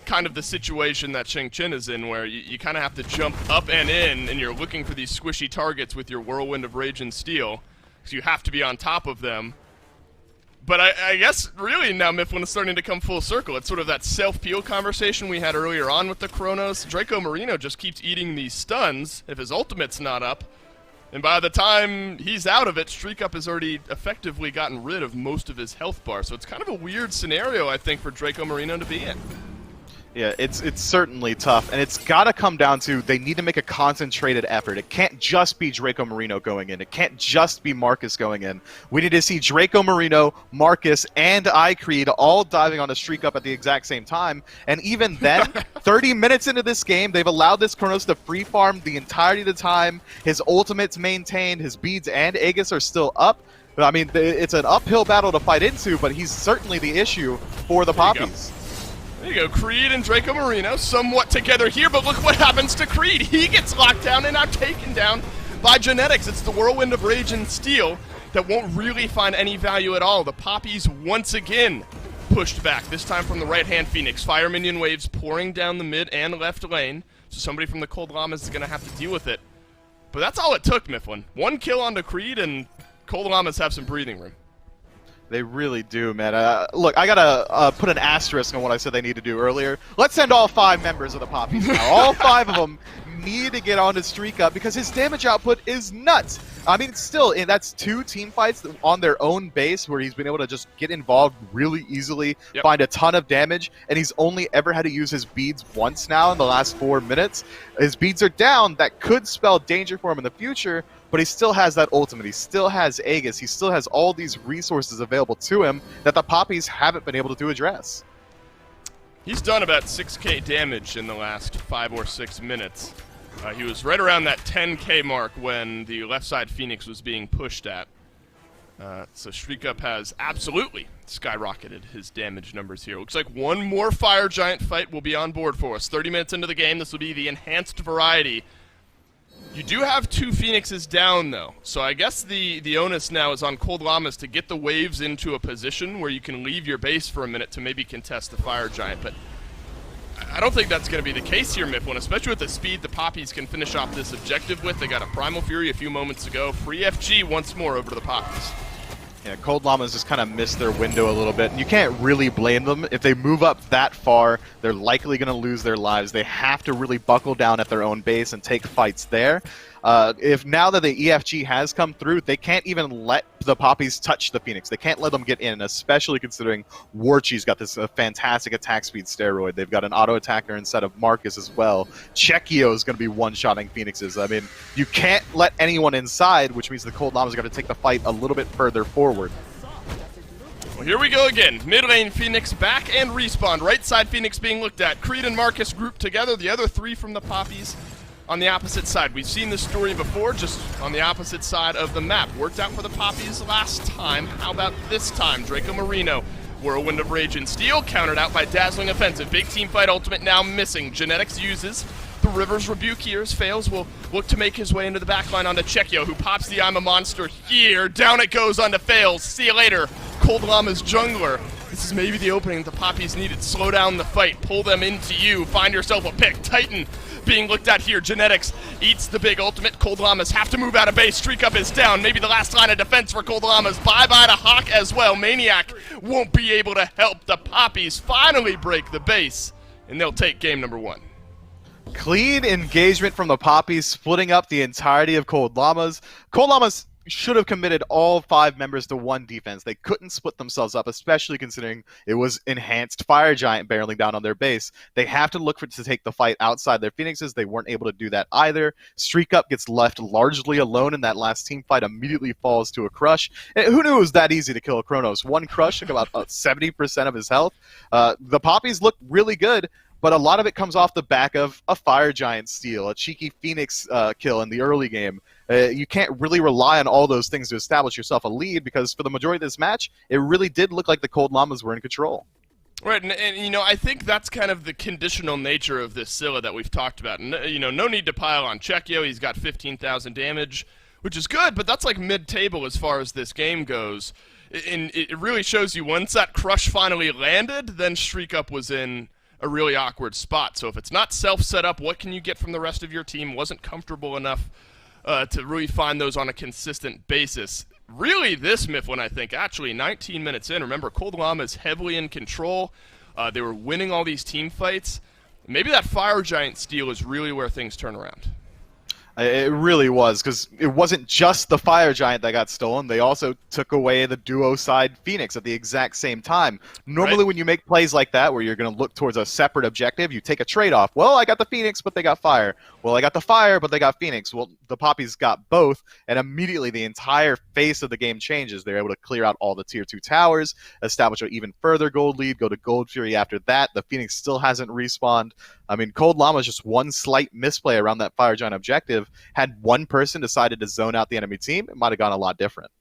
kind of the situation that Sheng Chen is in, where you kind of have to jump up and in, and you're looking for these squishy targets with your Whirlwind of Rage and Steel, because you have to be on top of them. But I guess really now Mifflin is starting to come full circle. It's sort of that self-peel conversation we had earlier on with the Chronos. Draco Marino just keeps eating these stuns if his ultimate's not up. And by the time he's out of it, Streak Up has already effectively gotten rid of most of his health bar. So it's kind of a weird scenario, I think, for Draco Marino to be in. Yeah, it's certainly tough, and it's got to come down to they need to make a concentrated effort. It can't just be Draco Marino going in. It can't just be Marcus going in. We need to see Draco Marino, Marcus, and iCreed all diving on a Streak Up at the exact same time. And even then, 30 minutes into this game, they've allowed this Chronos to free farm the entirety of the time. His ultimate's maintained, his beads and Aegis are still up. I mean, it's an uphill battle to fight into, but he's certainly the issue for the Poppies. There you go, Creed and Draco Marino somewhat together here, but look what happens to Creed. He gets locked down and now taken down by Genetics. It's the Whirlwind of Rage and Steel that won't really find any value at all. The Poppies once again pushed back, this time from the right-hand Phoenix. Fire minion waves pouring down the mid and left lane, so somebody from the Cold Llamas is going to have to deal with it. But that's all it took, Mifflin. One kill onto Creed, and Cold Llamas have some breathing room. They really do, man. Look, I gotta put an asterisk on what I said they need to do earlier. Let's send all 5 members of the Poppies now. All 5 of them need to get on to Streak Up because his damage output is nuts. I mean, still, that's 2 team fights on their own base where he's been able to just get involved really easily, find a ton of damage, and he's only ever had to use his beads once now in the last 4 minutes. His beads are down. That could spell danger for him in the future, but he still has that ultimate. He still has Aegis. He still has all these resources available to him that the Poppies haven't been able to address. He's done about 6k damage in the last 5 or 6 minutes. He was right around that 10k mark when the left side Phoenix was being pushed at. So Streak Up has absolutely skyrocketed his damage numbers here. Looks like one more Fire Giant fight will be on board for us. 30 minutes into the game, this will be the enhanced variety. You do have 2 Phoenixes down, though, so I guess the onus now is on Cold Llamas to get the waves into a position where you can leave your base for a minute to maybe contest the Fire Giant, but I don't think that's going to be the case here, Mifflin, especially with the speed the Poppies can finish off this objective with. They got a Primal Fury a few moments ago. Free FG once more over to the Poppies. Yeah, Cold Llamas just kind of missed their window a little bit, and you can't really blame them. If they move up that far, they're likely going to lose their lives. They have to really buckle down at their own base and take fights there. If now that the EFG has come through, they can't even let the Poppies touch the Phoenix. They can't let them get in, especially considering Warchi's got this fantastic attack speed steroid. They've got an auto attacker instead of Marcus as well. Chekio is going to be one-shotting Phoenixes. I mean, you can't let anyone inside, which means the Cold Llamas are going to take the fight a little bit further forward. Well, here we go again. Mid lane Phoenix back and respawn. Right side Phoenix being looked at. Creed and Marcus grouped together. The other 3 from the Poppies on the opposite side. We've seen this story before, just on the opposite side of the map. Worked out for the Poppies last time. How about this time? Draco Marino Whirlwind of Rage and Steel, countered out by Dazzling Offensive. Big team fight ultimate now missing. Genetics uses the River's Rebuke here as Fails will look to make his way into the backline onto Chekio, who pops the I'm a Monster here. Down it goes onto Fails. See you later, Cold Llama's jungler. This is maybe the opening that the Poppies needed. Slow down the fight, pull them into you, find yourself a pick. Titan being looked at here. Genetics eats the big ultimate. Cold Llamas have to move out of base. Streak Up is down. Maybe the last line of defense for Cold Llamas. Bye-bye to Hawk as well. Maniac won't be able to help the Poppies finally break the base, and they'll take game number 1. Clean engagement from the Poppies, splitting up the entirety of Cold Llamas. Cold Llamas should have committed all 5 members to one defense. They couldn't split themselves up, especially considering it was enhanced Fire Giant barreling down on their base. They have to look to take the fight outside their Phoenixes. They weren't able to do that either. Streak Up gets left largely alone in that last team fight, immediately falls to a crush. And who knew it was that easy to kill a Kronos? One crush took about 70% of his health. The Poppies look really good, but a lot of it comes off the back of a Fire Giant steal, a cheeky Phoenix kill in the early game. You can't really rely on all those things to establish yourself a lead, because for the majority of this match, it really did look like the Cold Llamas were in control. Right, and you know, I think that's kind of the conditional nature of this Scylla that we've talked about. You know, no need to pile on Chekio. He's got 15,000 damage, which is good, but that's like mid-table as far as this game goes. And it really shows you once that crush finally landed, then Streak Up was in a really awkward spot. So if it's not self-set up, what can you get from the rest of your team? Wasn't comfortable enough to really find those on a consistent basis. Really, this Mifflin, I think, actually 19 minutes in. Remember, Cold Llama is heavily in control. They were winning all these team fights. Maybe that Fire Giant steal is really where things turn around. It really was, because it wasn't just the Fire Giant that got stolen. They also took away the duo side Phoenix at the exact same time. Normally, right, when you make plays like that, where you're going to look towards a separate objective, you take a trade-off. Well, I got the Phoenix, but they got Fire. Well, I got the Fire, but they got Phoenix. Well, the Poppies got both, and immediately the entire face of the game changes. They're able to clear out all the Tier 2 towers, establish an even further gold lead, go to Gold Fury after that. The Phoenix still hasn't respawned. I mean, Cold Llama's just one slight misplay around that Fire Giant objective. Had one person decided to zone out the enemy team, it might have gone a lot different.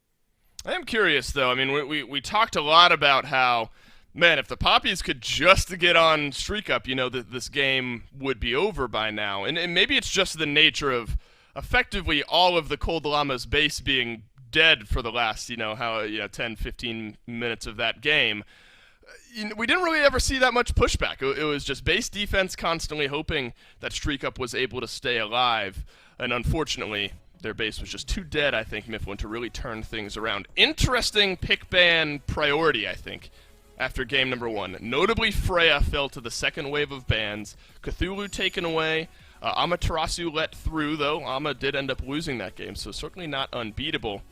I am curious, though. I mean, we talked a lot about how, man, if the Poppies could just get on Streak Up, you know, this game would be over by now. And maybe it's just the nature of effectively all of the Cold Llama's base being dead for the last, 10, 15 minutes of that game. We didn't really ever see that much pushback. It was just base defense constantly hoping that Streak Up was able to stay alive. And unfortunately, their base was just too dead, I think, Mifflin, to really turn things around. Interesting pick ban priority, I think, after game number 1. Notably, Freya fell to the second wave of bans. Cthulhu taken away. Amaterasu let through, though. Ama did end up losing that game, so certainly not unbeatable.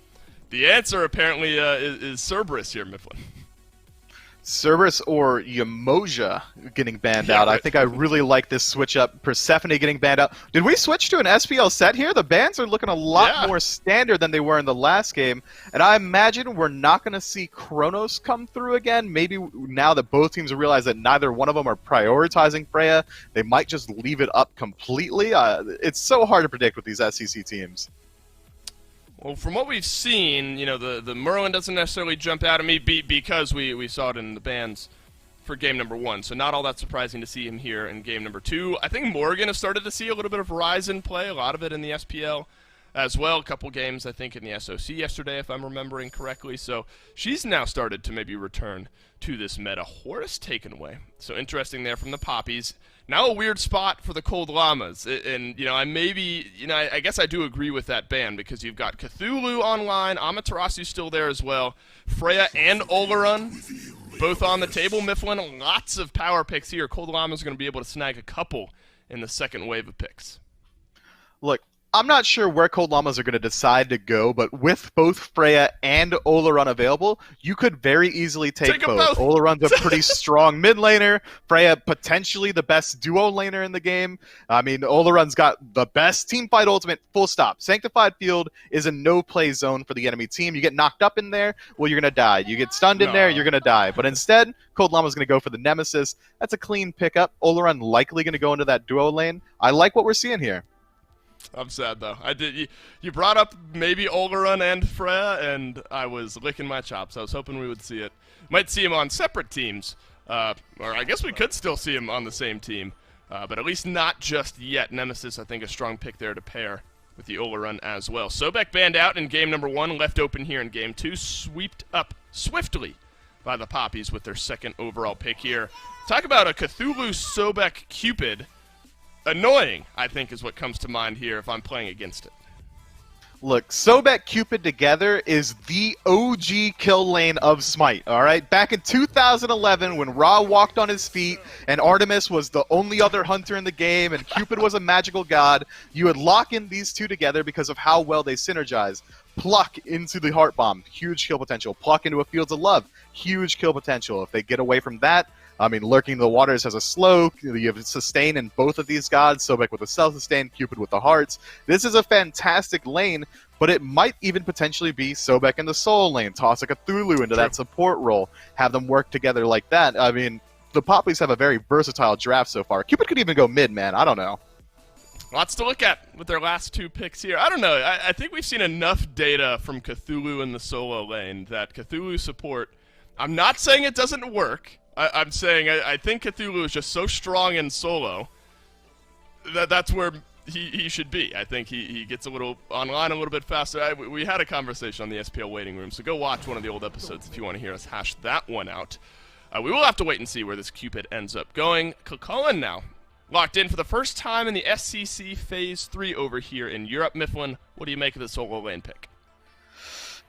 The answer, apparently, is Cerberus here, Mifflin. Cerberus or Yamoja getting banned out. Right. I think I really like this switch up. Persephone getting banned out. Did we switch to an SPL set here? The bans are looking a lot more standard than they were in the last game. And I imagine we're not going to see Kronos come through again. Maybe now that both teams realize that neither one of them are prioritizing Freya, they might just leave it up completely. It's so hard to predict with these SEC teams. Well, from what we've seen, the Merlin doesn't necessarily jump out at me because we saw it in the bans for game number 1. So not all that surprising to see him here in game number 2. I think Morgan has started to see a little bit of Ryzen play, a lot of it in the SPL as well. A couple games, I think, in the SOC yesterday, if I'm remembering correctly. So she's now started to maybe return to this meta. Horus taken away. So interesting there from the Poppies. Now a weird spot for the Cold Llamas. And, I guess I do agree with that ban, because you've got Cthulhu online, Amaterasu still there as well, Freya and Oleron both on the table. Mifflin, lots of power picks here. Cold Llama's going to be able to snag a couple in the second wave of picks. Look, I'm not sure where Cold Llamas are going to decide to go, but with both Freya and Oleron available, you could very easily take both. Oleron's a pretty strong mid laner. Freya, potentially the best duo laner in the game. I mean, Oleron's got the best teamfight ultimate, full stop. Sanctified Field is a no-play zone for the enemy team. You get knocked up in there, well, you're going to die. You get stunned in there, you're going to die. But instead, Cold Llama's going to go for the Nemesis. That's a clean pickup. Oleron likely going to go into that duo lane. I like what we're seeing here. I'm sad though. I did. You brought up maybe Oleron and Freya, and I was licking my chops. I was hoping we would see it. Might see him on separate teams, or I guess we could still see him on the same team, but at least not just yet. Nemesis, I think, a strong pick there to pair with the Oleron as well. Sobek banned out in game number 1, left open here in game 2, swept up swiftly by the Poppies with their second overall pick here. Talk about a Cthulhu Sobek Cupid. Annoying, I think, is what comes to mind here if I'm playing against it. Look, Sobek Cupid together is the OG kill lane of SMITE, alright? Back in 2011, when Ra walked on his feet, and Artemis was the only other hunter in the game, and Cupid was a magical god, you would lock in these two together because of how well they synergize. Pluck into the Heart Bomb, huge kill potential. Pluck into a Fields of Love, huge kill potential. If they get away from that, I mean, Lurking the Waters has a slow. You have sustain in both of these gods. Sobek with a self-sustain, Cupid with the hearts. This is a fantastic lane, but it might even potentially be Sobek in the soul lane. Toss a Cthulhu into that support role. Have them work together like that. I mean, the Poppies have a very versatile draft so far. Cupid could even go mid, man. I don't know. Lots to look at with their last 2 picks here. I don't know. I think we've seen enough data from Cthulhu in the solo lane that Cthulhu support, I'm not saying it doesn't work. I'm saying I think Cthulhu is just so strong in solo that's where he should be. I think he gets a little online a little bit faster. We had a conversation on the SPL waiting room, so go watch one of the old episodes if you want to hear us hash that one out. We will have to wait and see where this Cupid ends up going. Cullen now locked in for the first time in the SCC Phase 3 over here in Europe. Mifflin, what do you make of the solo lane pick?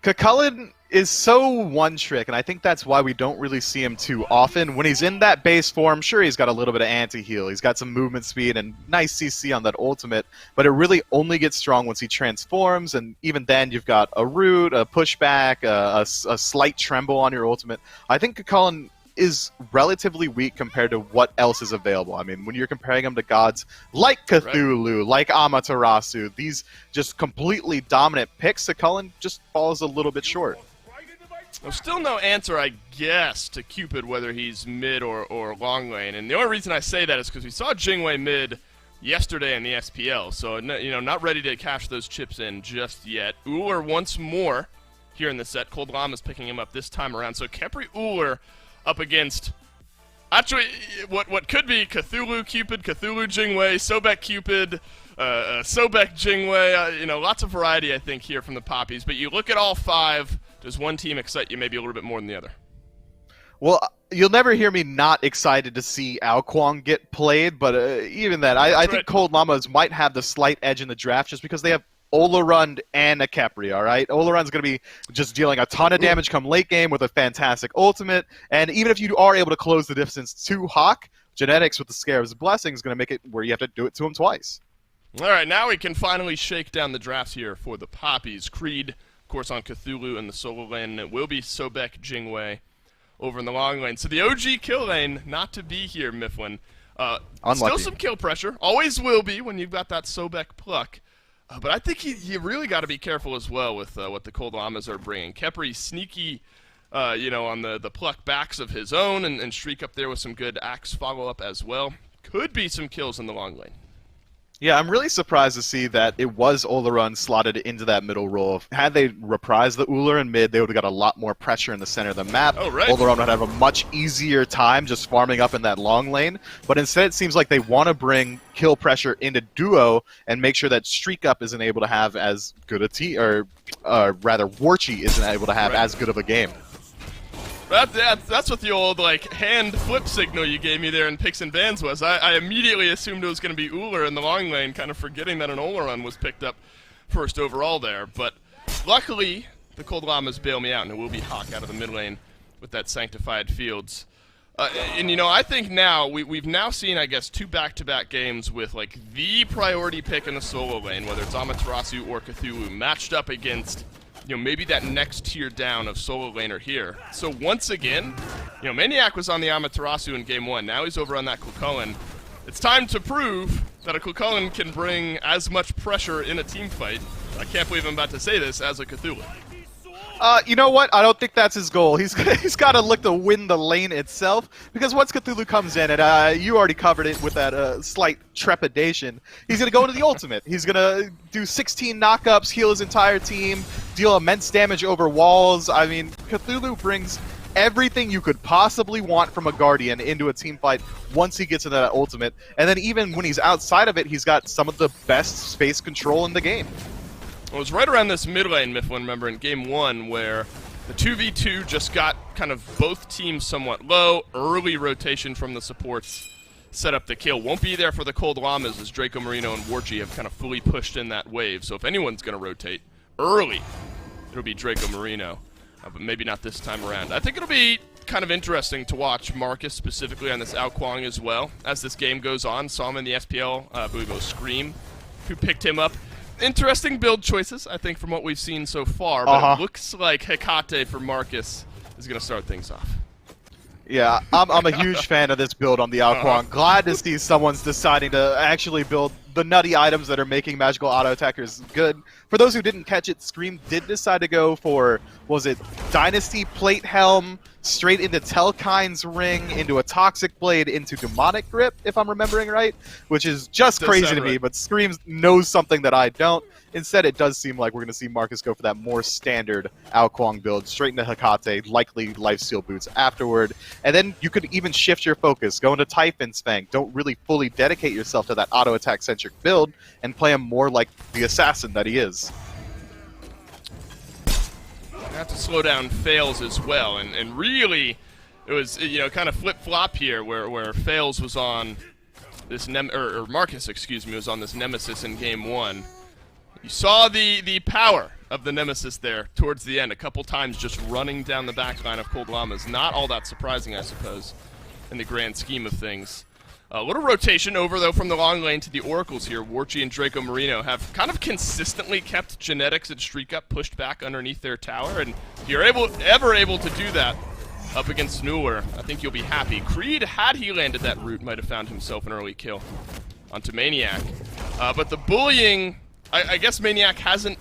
Cullen is so one-trick, and I think that's why we don't really see him too often. When he's in that base form, sure, he's got a little bit of anti-heal. He's got some movement speed and nice CC on that ultimate, but it really only gets strong once he transforms, and even then you've got a root, a pushback, a slight tremble on your ultimate. I think Cullen is relatively weak compared to what else is available. I mean, when you're comparing him to gods like Cthulhu, right, like Amaterasu, these just completely dominant picks, Cullen just falls a little bit short. There's still no answer, I guess, to Cupid, whether he's mid or long lane. And the only reason I say that is because we saw Jingwei mid yesterday in the SPL, so not ready to cash those chips in just yet. Uller once more here in the set. Cold Llamas picking him up this time around. So Khepri Uller up against, actually, what could be Cthulhu Cupid, Cthulhu Jingwei, Sobek Cupid, Sobek Jingwei. Lots of variety, I think, here from the Poppies. But you look at all 5, does one team excite you maybe a little bit more than the other? Well, you'll never hear me not excited to see Ao Kwang get played, but even that, I think Cold Llamas might have the slight edge in the draft just because they have Oleron and a Khepri, alright? Oleron's going to be just dealing a ton of damage come late game with a fantastic ultimate, and even if you are able to close the distance to Hawk, Genetics with the Scarab's Blessing is going to make it where you have to do it to him twice. Alright, now we can finally shake down the drafts here for the Poppies. Creed, of course, on Cthulhu in the solo lane, and it will be Sobek Jingwei over in the long lane. So the OG kill lane, not to be here, Mifflin. Still some kill pressure. Always will be when you've got that Sobek pluck. But I think you really got to be careful as well with what the Cold Llamas are bringing. Khepri sneaky, on the pluck backs of his own, and Streak up there with some good axe follow-up as well. Could be some kills in the long lane. Yeah, I'm really surprised to see that it was Oleron slotted into that middle role. Had they reprised the Uller in mid, they would have got a lot more pressure in the center of the map. Oh, right. Oleron would have a much easier time just farming up in that long lane. But instead, it seems like they want to bring kill pressure into duo and make sure that Streak Up isn't able to have as good a team, or rather, Warchi isn't able to have as good of a game. That's what the old hand flip signal you gave me there in picks and bans was. I immediately assumed it was going to be Uller in the long lane, kind of forgetting that an Oleron was picked up first overall there. But luckily, the Cold Llamas bail me out, and it will be Hawk out of the mid lane with that Sanctified Fields. I think now, we've now seen, I guess, 2 back-to-back games with, the priority pick in the solo lane, whether it's Amaterasu or Cthulhu, matched up against maybe that next tier down of solo laner here. So once again, Maniac was on the Amaterasu in game 1. Now he's over on that Cullen. It's time to prove that a Cullen can bring as much pressure in a team fight, I can't believe I'm about to say this, as a Cthulhu. You know what? I don't think that's his goal. He's got to look to win the lane itself, because once Cthulhu comes in, and you already covered it with that slight trepidation, he's going to go into the ultimate. He's going to do 16 knockups, heal his entire team, deal immense damage over walls. I mean, Cthulhu brings everything you could possibly want from a Guardian into a team fight once he gets into that ultimate. And then even when he's outside of it, he's got some of the best space control in the game. It was right around this mid lane, Mifflin, remember, in Game 1, where the 2v2 just got kind of both teams somewhat low. Early rotation from the supports set up the kill. Won't be there for the Cold Llamas, as Draco Marino and Warchi have kind of fully pushed in that wave. So if anyone's going to rotate early, it'll be Draco Marino. But maybe not this time around. I think it'll be kind of interesting to watch Marcus specifically on this Ao Kuang as well as this game goes on. Saw him in the SPL, I believe it was Scream, who picked him up. Interesting build choices, I think, from what we've seen so far, but it looks like Hecate for Marcus is going to start things off. Yeah, I'm a huge fan of this build on the Ao Kuang. Glad to see someone's deciding to actually build the nutty items that are making magical auto attackers good. For those who didn't catch it, Scream did decide to go for, was it Dynasty Plate Helm, straight into Telkine's Ring, into a Toxic Blade, into Demonic Grip, if I'm remembering right, which is just crazy to me, but Scream knows something that I don't. Instead, it does seem like we're going to see Marcus go for that more standard Ao Kuang build, straight into Hecate, likely Lifesteal Boots afterward. And then you could even shift your focus, go into Typhon's Fang. Don't really fully dedicate yourself to that auto attack-centric build, and play him more like the assassin that he is. Have to slow down Fails as well, and really, it was, you know, kind of flip-flop here, where Fails was on this or Marcus, excuse me, was on this Nemesis in Game 1. You saw the power of the Nemesis there towards the end, a couple times just running down the back line of Cold Llamas. Not all that surprising, I suppose, in the grand scheme of things. A little rotation over, though, from the long lane to the Oracles here. Warchi and Draco Marino have kind of consistently kept Genetics and Streak Up pushed back underneath their tower, and if you're ever able to do that up against Nuller, I think you'll be happy. Creed, had he landed that root, might have found himself an early kill onto Maniac. But the bullying, I guess Maniac hasn't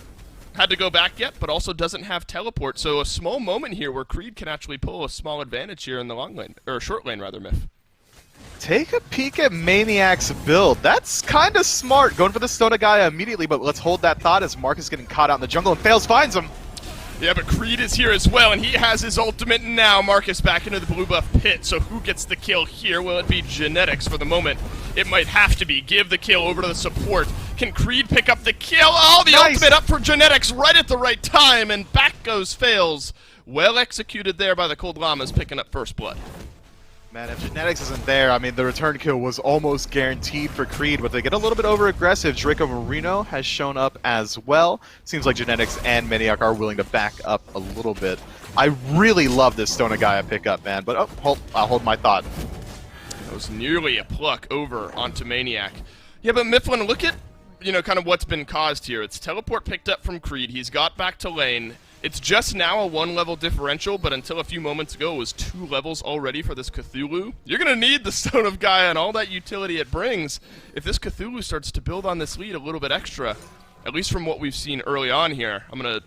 had to go back yet, but also doesn't have teleport, so a small moment here where Creed can actually pull a small advantage here in the long lane, or short lane rather, Miff. Take a peek at Maniac's build. That's kind of smart, going for the Stona Gaia immediately, but let's hold that thought as Marcus is getting caught out in the jungle and Fails finds him. Yeah, but Creed is here as well, and he has his ultimate now. Marcus back into the blue buff pit, so who gets the kill here? Will it be Genetics for the moment? It might have to be. Give the kill over to the support. Can Creed pick up the kill? Oh, the ultimate up for Genetics right at the right time, and back goes Fails. Well executed there by the Cold Llamas, picking up first blood. Man, if Genetics isn't there, I mean, the return kill was almost guaranteed for Creed, but they get a little bit over-aggressive. Draco Marino has shown up as well. Seems like Genetics and Maniac are willing to back up a little bit. I really love this Stona Gaia pickup, man, but I'll hold my thought. That was nearly a pluck over onto Maniac. Yeah, but Mifflin, look at, you know, kind of what's been caused here. It's teleport picked up from Creed. He's got back to lane. It's just now a 1-level differential, but until a few moments ago it was 2 levels already for this Cthulhu. You're going to need the Stone of Gaia and all that utility it brings if this Cthulhu starts to build on this lead a little bit extra, at least from what we've seen early on here. I'm going to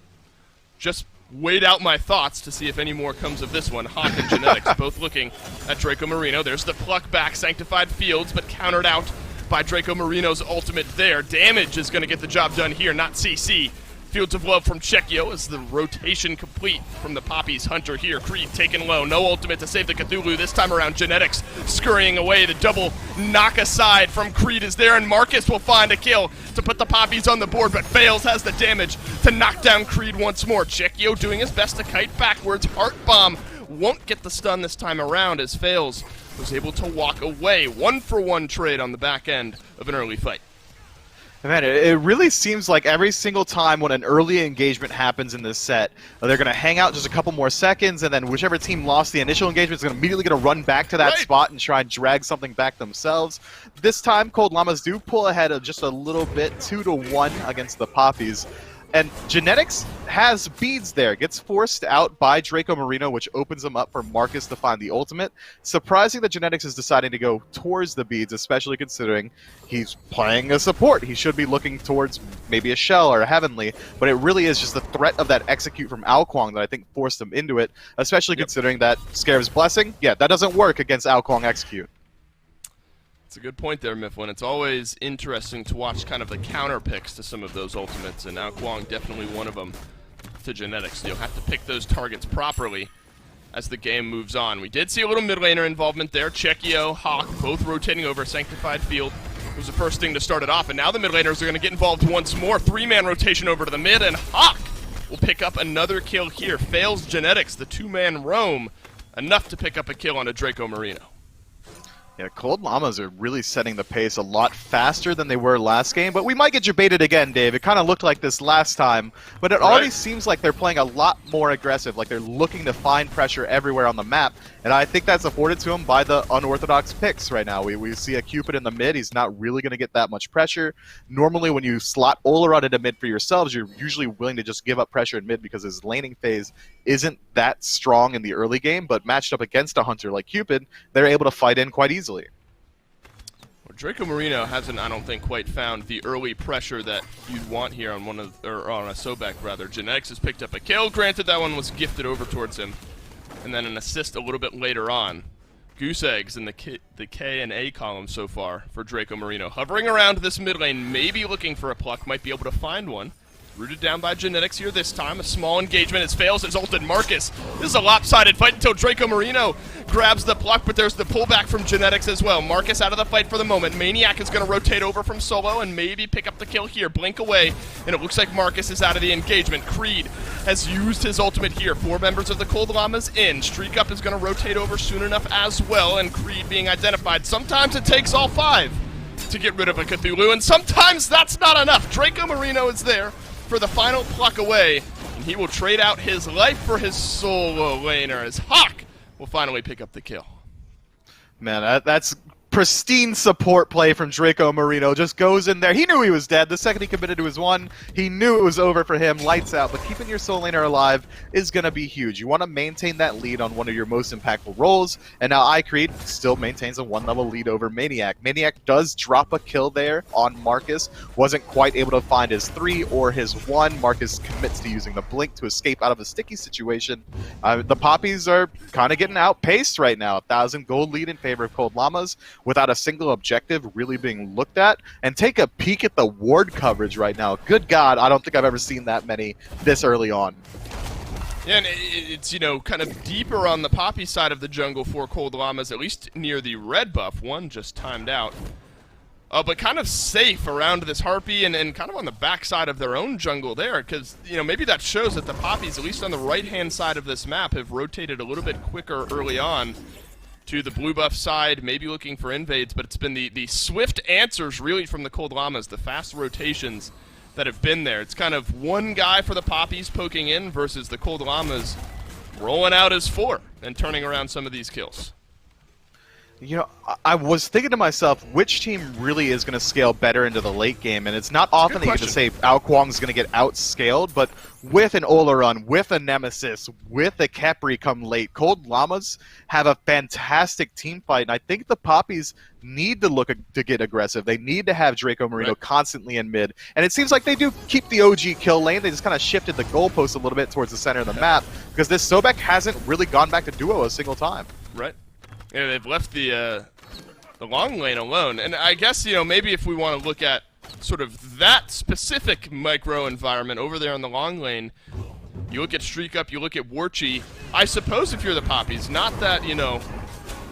just wait out my thoughts to see if any more comes of this one. Hawk and Genetics both looking at Draco Marino. There's the pluck back, Sanctified Fields, but countered out by Draco Marino's ultimate there. Damage is going to get the job done here, not CC. Fields of Love from Chekio as the rotation complete from the Poppies Hunter here. Creed taken low, no ultimate to save the Cthulhu. This time around, Genetics scurrying away. The double knock aside from Creed is there, and Marcus will find a kill to put the Poppies on the board, but Fails has the damage to knock down Creed once more. Chekio doing his best to kite backwards. Heart Bomb won't get the stun this time around as Fails was able to walk away. 1-for-1 trade on the back end of an early fight. Man, it really seems like every single time when an early engagement happens in this set, they're going to hang out just a couple more seconds, and then whichever team lost the initial engagement is immediately going to run back to that spot and try and drag something back themselves. This time, Cold Llamas do pull ahead of just a little bit, 2-1 against the Poppies. And Genetics has beads there, gets forced out by Draco Marino, which opens them up for Marcus to find the ultimate. Surprising that Genetics is deciding to go towards the beads, especially considering he's playing a support. He should be looking towards maybe a Shell or a Heavenly, but it really is just the threat of that execute from Alkwang that I think forced him into it, especially considering that Scarab's Blessing, yeah, that doesn't work against Alkwang execute. It's a good point there, Mifflin. It's always interesting to watch kind of the counter picks to some of those ultimates, and Alkwang definitely one of them to Genetics. So you'll have to pick those targets properly as the game moves on. We did see a little mid laner involvement there. Chekio, Hawk, both rotating over Sanctified Field. It was the first thing to start it off, and now the mid laners are going to get involved once more. 3-man rotation over to the mid, and Hawk will pick up another kill here. Fails Genetics, the 2-man roam, enough to pick up a kill on a Draco Marino. Yeah, Cold Llamas are really setting the pace a lot faster than they were last game, but we might get debated again, Dave. It kind of looked like this last time, but it already seems like they're playing a lot more aggressive, like they're looking to find pressure everywhere on the map, and I think that's afforded to them by the unorthodox picks right now. We see a Cupid in the mid. He's not really going to get that much pressure. Normally, when you slot Olaron into mid for yourselves, you're usually willing to just give up pressure in mid because his laning phase isn't that strong in the early game, but matched up against a hunter like Cupid, they're able to fight in quite easily. Well, Draco Marino hasn't, I don't think, quite found the early pressure that you'd want here on on a Sobek rather. Genetics has picked up a kill. Granted, that one was gifted over towards him, and then an assist a little bit later on. Goose eggs in the K and A column so far for Draco Marino. Hovering around this mid lane, maybe looking for a pluck, might be able to find one. Rooted down by Genetics here this time. A small engagement as fails as ulted Marcus. This is a lopsided fight until Draco Marino grabs the pluck, but there's the pullback from Genetics as well. Marcus out of the fight for the moment. Maniac is going to rotate over from solo and maybe pick up the kill here. Blink away, and it looks like Marcus is out of the engagement. Creed has used his ultimate here. 4 members of the Cold Llamas in. Streak Up is going to rotate over soon enough as well, and Creed being identified. Sometimes it takes all 5 to get rid of a Cthulhu, and sometimes that's not enough. Draco Marino is there for the final pluck away, and he will trade out his life for his solo laner as Hawk will finally pick up the kill. Man, that's pristine support play from Draco Marino. Just goes in there. He knew he was dead. The second he committed to his one, he knew it was over for him. Lights out. But keeping your solo laner alive is going to be huge. You want to maintain that lead on one of your most impactful roles. And now iCreed still maintains a 1-level lead over Maniac. Maniac does drop a kill there on Marcus. Wasn't quite able to find his 3 or his 1. Marcus commits to using the blink to escape out of a sticky situation. The Poppies are kind of getting outpaced right now. 1,000 gold lead in favor of Cold Llamas, without a single objective really being looked at. And take a peek at the ward coverage right now. Good God, I don't think I've ever seen that many this early on. Yeah, and it's, you know, kind of deeper on the Poppy side of the jungle for Cold Llamas, at least near the red buff. One just timed out. But kind of safe around this Harpy and kind of on the backside of their own jungle there, because, you know, maybe that shows that the Poppies, at least on the right-hand side of this map, have rotated a little bit quicker early on to the blue buff side, maybe looking for invades, but it's been the swift answers really from the Cold Llamas, the fast rotations that have been there. It's kind of one guy for the Poppies poking in versus the Cold Llamas rolling out as 4 and turning around some of these kills. You know, I was thinking to myself, which team really is going to scale better into the late game? And it's not often that you can say Alkwang's going to get outscaled, but with an Olaron, with a Nemesis, with a Khepri come late, Cold Llamas have a fantastic team fight, and I think the Poppies need to look to get aggressive. They need to have Draco Marino constantly in mid, and it seems like they do keep the OG kill lane. They just kind of shifted the goalpost a little bit towards the center of the map, because this Sobek hasn't really gone back to duo a single time. Right. Yeah, they've left the long lane alone. And I guess, you know, maybe if we want to look at sort of that specific micro environment over there on the long lane, you look at Streak Up, you look at Warchi. I suppose if you're the Poppies, not that, you know,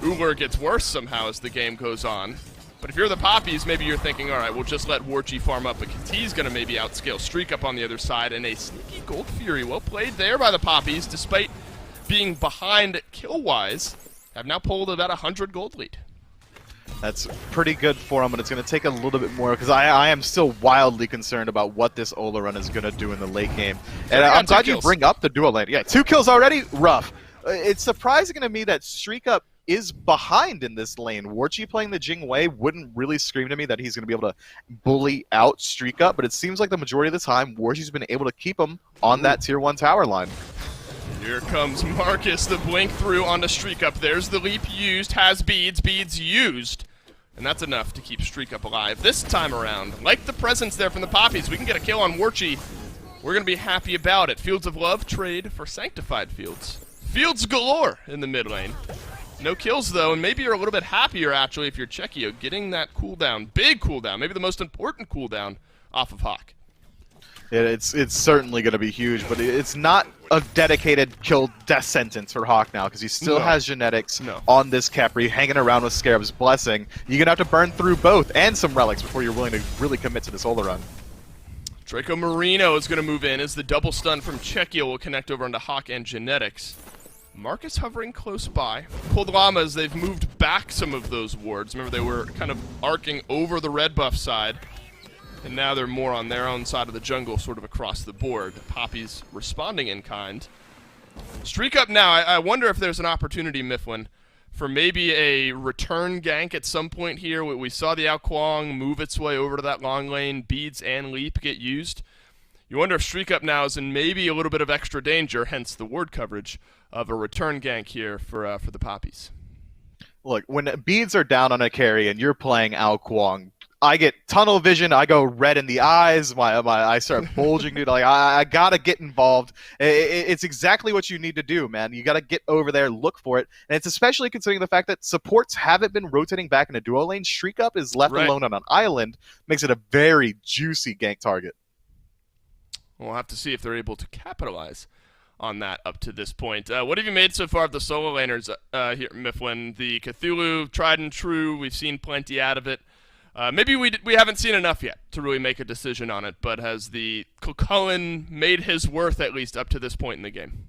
Uber gets worse somehow as the game goes on, but if you're the Poppies, maybe you're thinking, all right, we'll just let Warchi farm up because he's going to maybe outscale Streak Up on the other side, and a sneaky Gold Fury. Well played there by the Poppies, despite being behind kill-wise. I've now pulled about 100 gold lead. That's pretty good for him, but it's going to take a little bit more because I am still wildly concerned about what this Olaron is going to do in the late game. And I'm glad you bring up the dual lane. Yeah, 2 kills already? Rough. It's surprising to me that Streak Up is behind in this lane. Warchi playing the Jing Wei wouldn't really scream to me that he's going to be able to bully out Streak Up, but it seems like the majority of the time, Warchi's been able to keep him on that tier 1 tower line. Here comes Marcus, the blink through onto Streak Up. There's the leap used, has beads used. And that's enough to keep Streak Up alive this time around. Like the presence there from the Poppies, we can get a kill on Warchi. We're going to be happy about it. Fields of Love trade for Sanctified Fields. Fields galore in the mid lane. No kills, though, and maybe you're a little bit happier, actually, if you're Chekio, getting that cooldown, big cooldown, maybe the most important cooldown off of Hawk. It's certainly going to be huge, but it's not a dedicated kill death sentence for Hawk now, because he still has genetics on this Capri, hanging around with Scarab's Blessing. You're going to have to burn through both and some relics before you're willing to really commit to this Ola run. Draco Marino is going to move in as the double stun from Chekio will connect over onto Hawk and genetics. Marcus hovering close by. Cold Llamas, they've moved back some of those wards. Remember, they were kind of arcing over the red buff side, and now they're more on their own side of the jungle, sort of across the board. Poppies responding in kind. Streak Up now. I wonder if there's an opportunity, Mifflin, for maybe a return gank at some point here. We saw the Ao Kuang move its way over to that long lane. Beads and Leap get used. You wonder if Streak Up now is in maybe a little bit of extra danger, hence the ward coverage of a return gank here for the Poppies. Look, when beads are down on a carry and you're playing Ao Kuang, I get tunnel vision. I go red in the eyes. I start bulging, dude. Like I gotta get involved. It's exactly what you need to do, man. You gotta get over there, look for it, and it's especially considering the fact that supports haven't been rotating back in a duo lane. Streak Up is left alone on an island, makes it a very juicy gank target. We'll have to see if they're able to capitalize on that up to this point. What have you made so far of the solo laners here, Mifflin? The Cthulhu, tried and true. We've seen plenty out of it. Maybe we haven't seen enough yet to really make a decision on it, but has the Cucullin made his worth at least up to this point in the game?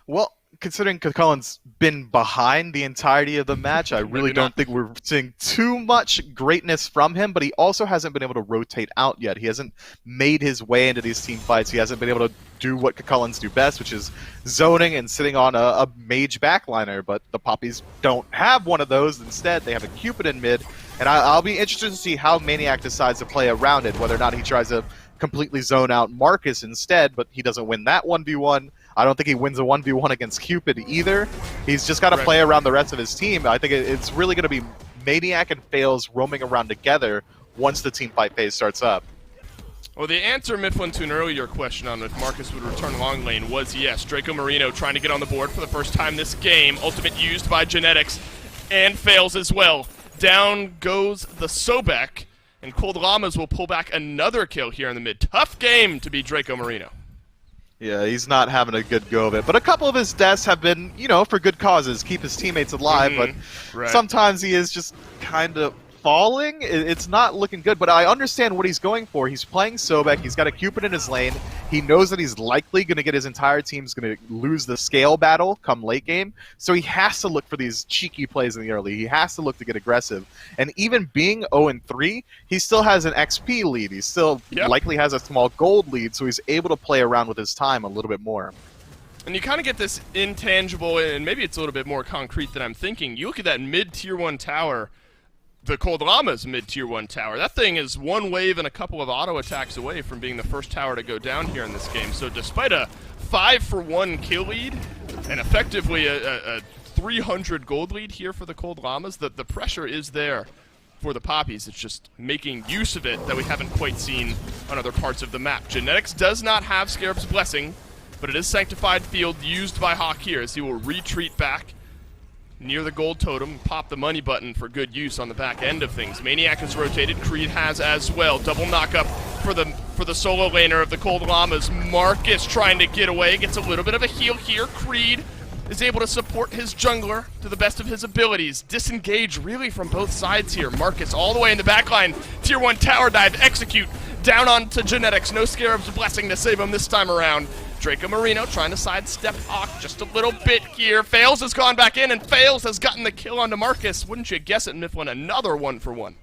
Well, considering Cucullin's been behind the entirety of the match, I really don't think we're seeing too much greatness from him, but he also hasn't been able to rotate out yet. He hasn't made his way into these team fights. He hasn't been able to do what Cucullins do best, which is zoning and sitting on a mage backliner, but the Poppies don't have one of those. Instead, they have a Cupid in mid, and I'll be interested to see how Maniac decides to play around it, whether or not he tries to completely zone out Marcus instead, but he doesn't win that 1v1. I don't think he wins a 1v1 against Cupid either. He's just got to play around the rest of his team. I think it's really going to be Maniac and Fails roaming around together once the team fight phase starts up. Well, the answer, Mifflin, to an earlier question on if Marcus would return long lane was yes. Draco Marino trying to get on the board for the first time this game. Ultimate used by genetics and Fails as well. Down goes the Sobek, and Cold Llamas will pull back another kill here in the mid. Tough game to be Draco Marino. Yeah, he's not having a good go of it. But a couple of his deaths have been, for good causes, keep his teammates alive. But sometimes he is just kind of falling. It's not looking good. But I understand what he's going for. He's playing Sobek. He's got a Cupid in his lane. He knows that he's likely going to get his entire team's going to lose the scale battle come late game. So he has to look for these cheeky plays in the early. He has to look to get aggressive. And even being 0-3, he still has an XP lead. He still likely has a small gold lead, so he's able to play around with his time a little bit more. And you kind of get this intangible, and maybe it's a little bit more concrete than I'm thinking. You look at that mid-tier 1 tower, the Cold Llamas mid-tier 1 tower. That thing is one wave and a couple of auto attacks away from being the first tower to go down here in this game. So despite a 5-for-1 kill lead and effectively a 300 gold lead here for the Cold Llamas, the pressure is there for the Poppies. It's just making use of it that we haven't quite seen on other parts of the map. Genetics does not have Scarab's Blessing, but it is Sanctified Field used by Hawk here as he will retreat back near the gold totem, pop the money button for good use on the back end of things. Maniac has rotated, Creed has as well. Double knockup for the solo laner of the Cold Llamas. Marcus trying to get away, gets a little bit of a heal here. Creed is able to support his jungler to the best of his abilities. Disengage really from both sides here. Marcus all the way in the backline. Tier 1 tower dive, execute. Down onto genetics, no Scarab's Blessing to save him this time around. Draco Marino trying to sidestep Hawk just a little bit here. Fails has gone back in, and Fails has gotten the kill onto Marcus. Wouldn't you guess it, Mifflin? Another 1-for-1.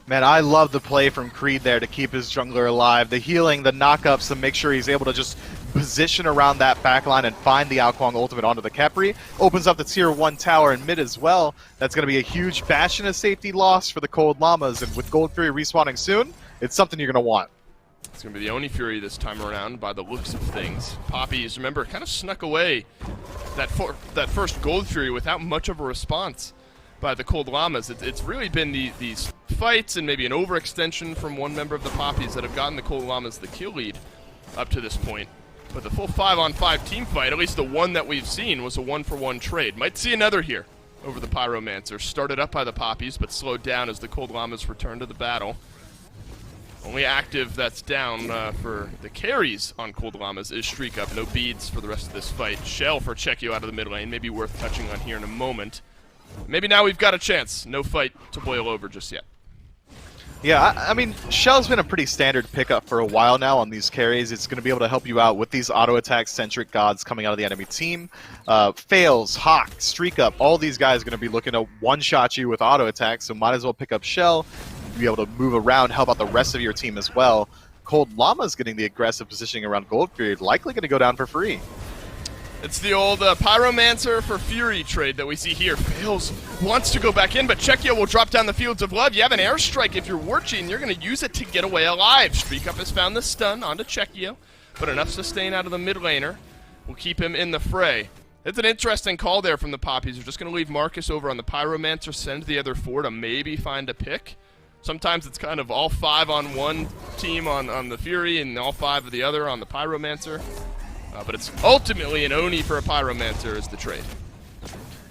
Man, I love the play from Creed there to keep his jungler alive. The healing, the knockups to make sure he's able to just position around that backline and find the Ao Kuang ultimate onto the Khepri. Opens up the tier 1 tower in mid as well. That's going to be a huge bastion of safety loss for the Cold Llamas, and with Gold Fury respawning soon, it's something you're going to want. It's going to be the Oni Fury this time around by the looks of things. Poppies, remember, kind of snuck away that first Gold Fury without much of a response by the Cold Llamas. It's really been these fights and maybe an overextension from one member of the Poppies that have gotten the Cold Llamas the kill lead up to this point. But the full 5-on-5 team fight, at least the one that we've seen, was a 1-for-1 trade. Might see another here over the Pyromancer. Started up by the Poppies, but slowed down as the Cold Llamas return to the battle. Only active that's down for the carries on Cold Llamas is Streak Up. No beads for the rest of this fight. Shell for Checkio out of the mid lane. Maybe worth touching on here in a moment. Maybe now we've got a chance. No fight to boil over just yet. Yeah, I mean, Shell's been a pretty standard pickup for a while now on these carries. It's going to be able to help you out with these auto-attack-centric gods coming out of the enemy team. Fails, Hawk, Streak Up, all these guys are going to be looking to one-shot you with auto-attack, so might as well pick up Shell, be able to move around, help out the rest of your team as well. Cold Llama's getting the aggressive positioning around Gold Fury, likely going to go down for free. It's the old Pyromancer for Fury trade that we see here. Fails, wants to go back in, but Checkio will drop down the Fields of Blood. You have an airstrike if you're Warchi, and you're going to use it to get away alive. Streak Up has found the stun onto Checkio, but enough sustain out of the mid laner will keep him in the fray. It's an interesting call there from the Poppies. They're just going to leave Marcus over on the Pyromancer, send the other 4 to maybe find a pick. Sometimes it's kind of all 5 on one team on the Fury and all 5 of the other on the Pyromancer. But it's ultimately an Oni for a Pyromancer is the trade.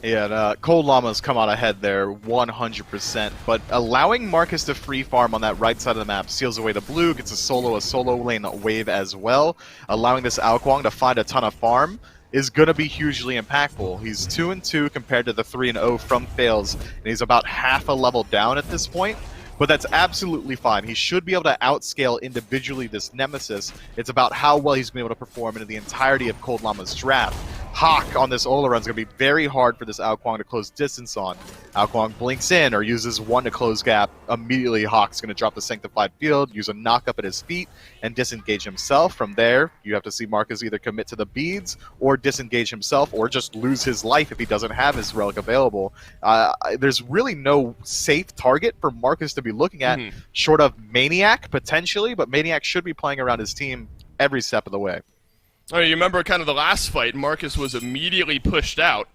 Yeah, Cold Llamas come out ahead there 100%, but allowing Marcus to free farm on that right side of the map seals away the blue, gets a solo lane wave as well. Allowing this Ao Kuang to find a ton of farm is going to be hugely impactful. He's 2-2 compared to the 3-0 from Fails, and he's about half a level down at this point. But that's absolutely fine. He should be able to outscale individually this Nemesis. It's about how well he's been able to perform into the entirety of Cold Llama's draft. Hawk on this Ola run is going to be very hard for this Ao Kuang to close distance on. Ao Kuang blinks in or uses 1 to close gap. Immediately Hawk's going to drop the Sanctified Field, use a knock up at his feet, and disengage himself. From there, you have to see Marcus either commit to the beads or disengage himself or just lose his life if he doesn't have his relic available. There's really no safe target for Marcus to be looking at, short of Maniac potentially, but Maniac should be playing around his team every step of the way. Oh, you remember kind of the last fight, Marcus was immediately pushed out,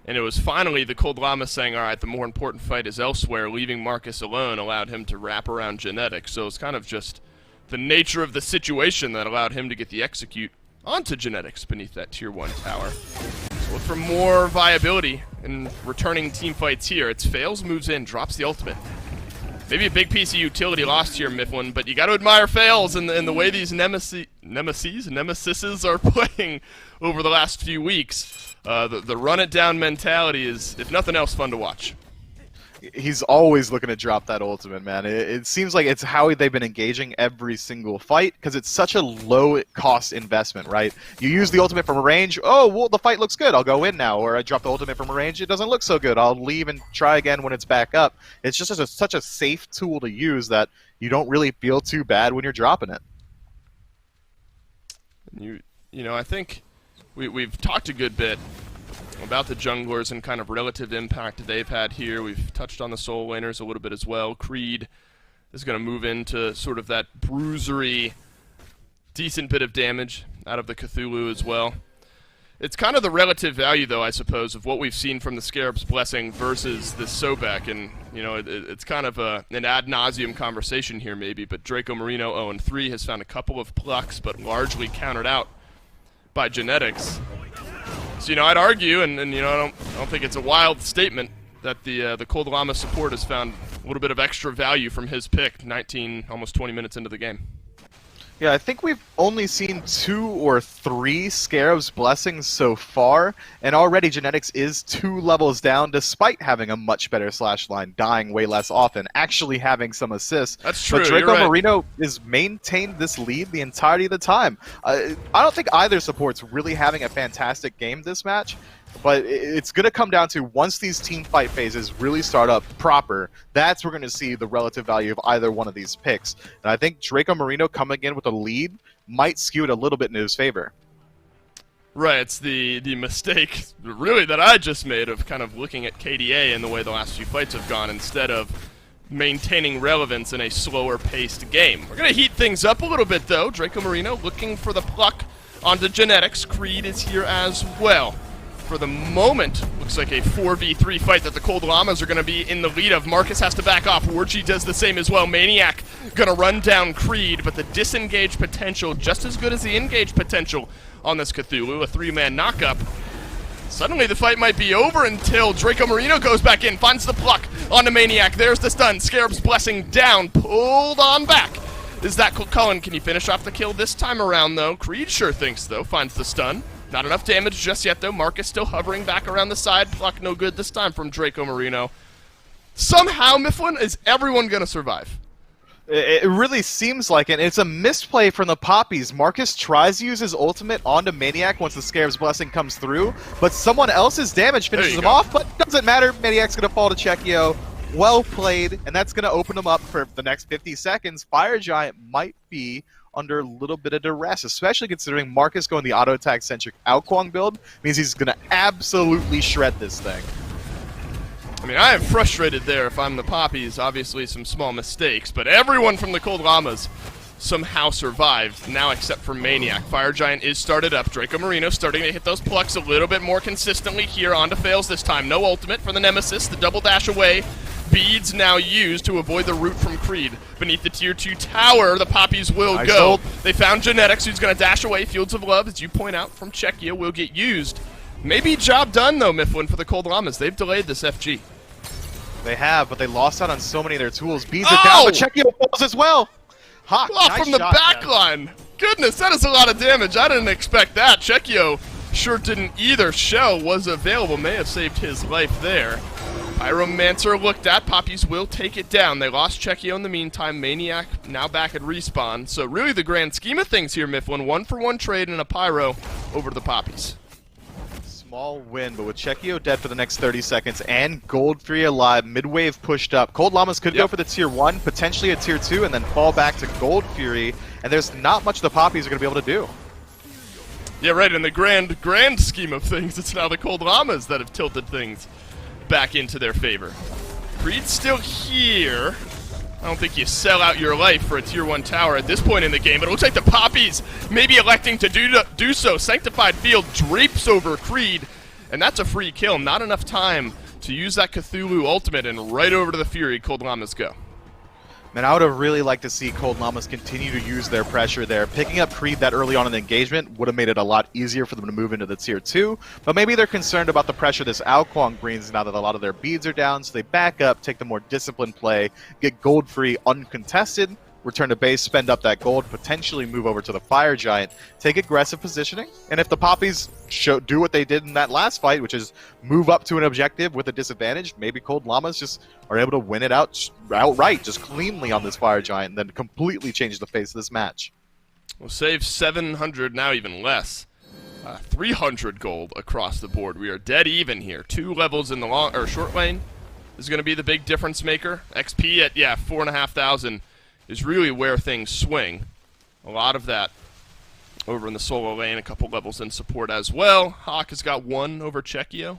and it was finally the Cold Llama saying, all right, the more important fight is elsewhere. Leaving Marcus alone allowed him to wrap around Genetics, so it's kind of just the nature of the situation that allowed him to get the execute onto Genetics beneath that tier 1 tower. So look for more viability in returning team fights here. It's Fails, moves in, drops the ultimate. Maybe a big piece of utility lost here, Mifflin, but you got to admire Fails and the way these Nemesises are playing over the last few weeks. The run-it-down mentality is, if nothing else, fun to watch. He's always looking to drop that ultimate, man. It seems like it's how they've been engaging every single fight, because it's such a low-cost investment, right? You use the ultimate from a range, oh, well, the fight looks good, I'll go in now. Or I drop the ultimate from a range, it doesn't look so good, I'll leave and try again when it's back up. It's just such a safe tool to use that you don't really feel too bad when you're dropping it. You know, I think we've talked a good bit about the junglers and kind of relative impact they've had here. We've touched on the soul laners a little bit as well. Creed is going to move into sort of that bruisery, decent bit of damage out of the Cthulhu as well. It's kind of the relative value, though, I suppose, of what we've seen from the Scarab's Blessing versus the Sobek, and, you know, it's kind of an ad nauseum conversation here maybe, but Draco Marino 0-3 has found a couple of plucks, but largely countered out by Genetics. So, you know, I'd argue, and you know, I don't think it's a wild statement, that the Cold Llama support has found a little bit of extra value from his pick 19, almost 20 minutes into the game. Yeah, I think we've only seen 2 or 3 Scarab's Blessings so far, and already Genetics is 2 levels down, despite having a much better slash line, dying way less often, actually having some assists. That's true. But Draco You're right. Marino has maintained this lead the entirety of the time. I don't think either support's really having a fantastic game this match, but it's going to come down to, once these team fight phases really start up proper, that's where we're going to see the relative value of either one of these picks. And I think Draco Marino coming in with a lead might skew it a little bit in his favor. Right, it's the mistake, really, that I just made of kind of looking at KDA and the way the last few fights have gone instead of maintaining relevance in a slower-paced game. We're going to heat things up a little bit, though. Draco Marino looking for the pluck onto Genetics. Creed is here as well. For the moment, looks like a 4v3 fight that the Cold Llamas are going to be in the lead of. Marcus has to back off. Warchi does the same as well. Maniac going to run down Creed, but the disengage potential just as good as the engage potential on this Cthulhu. A 3-man knockup. Suddenly the fight might be over until Draco Marino goes back in, finds the pluck onto Maniac. There's the stun. Scarab's Blessing down, pulled on back. Is that Cullen? Can he finish off the kill this time around, though? Creed sure thinks, though. Finds the stun. Not enough damage just yet, though. Marcus still hovering back around the side. Pluck no good this time from Draco Marino. Somehow, Mifflin, is everyone going to survive? It really seems like it. It's a misplay from the Poppies. Marcus tries to use his ultimate onto Maniac once the Scarab's Blessing comes through, but someone else's damage finishes him off, but doesn't matter. Maniac's going to fall to Chekio. Well played, and that's going to open him up for the next 50 seconds. Fire Giant might be under a little bit of duress, especially considering Marcus going the auto-attack-centric Ao build means he's going to absolutely shred this thing. I mean, I am frustrated there if I'm the Poppies. Obviously some small mistakes, but everyone from the Cold Llamas somehow survived, now except for Maniac. Fire Giant is started up. Draco Marino starting to hit those plucks a little bit more consistently here. Onto fails this time. No ultimate for the Nemesis. The double dash away. Beads now used to avoid the root from Creed. Beneath the tier 2 tower, the Poppies will go. They found Genetics, who's going to dash away. Fields of Love, as you point out, from Czechia will get used. Maybe job done, though, Mifflin, for the Cold Llamas. They've delayed this FG. They have, but they lost out on so many of their tools. Beads are down, but Czechia falls as well. Hawk, nice from the back line. Goodness, that is a lot of damage. I didn't expect that. Chekio sure didn't either. Shell was available. May have saved his life there. Pyromancer looked at. Poppies will take it down. They lost Chekio in the meantime. Maniac now back at respawn. So really the grand scheme of things here, Mifflin. 1-for-1 trade and a Pyro over to the Poppies. Small win, but with Chekio dead for the next 30 seconds and Gold Fury alive, mid-wave pushed up. Cold Llamas could go for the tier 1, potentially a tier 2, and then fall back to Gold Fury, and there's not much the Poppies are going to be able to do. Yeah, right, in the grand scheme of things, it's now the Cold Llamas that have tilted things back into their favor. Creed's still here. I don't think you sell out your life for a tier 1 tower at this point in the game, but it looks like the Poppies may be electing to do so. Sanctified Field drapes over Creed, and that's a free kill. Not enough time to use that Cthulhu ultimate, and right over to the Fury, Cold Llamas go. Man, I would have really liked to see Cold Llamas continue to use their pressure there. Picking up Creed that early on in the engagement would have made it a lot easier for them to move into the tier 2, but maybe they're concerned about the pressure this Ao brings now that a lot of their beads are down, so they back up, take the more disciplined play, get gold free uncontested, return to base, spend up that gold, potentially move over to the Fire Giant, take aggressive positioning, and if the Poppies do what they did in that last fight, which is move up to an objective with a disadvantage, maybe Cold Llamas just are able to win it outright, just cleanly on this Fire Giant, and then completely change the face of this match. We'll save 700, now even less. 300 gold across the board. We are dead even here. 2 levels in the short lane is going to be the big difference maker. XP at 4,500 is really where things swing. A lot of that over in the solo lane, a couple levels in support as well. Hawk has got 1 over Chekio.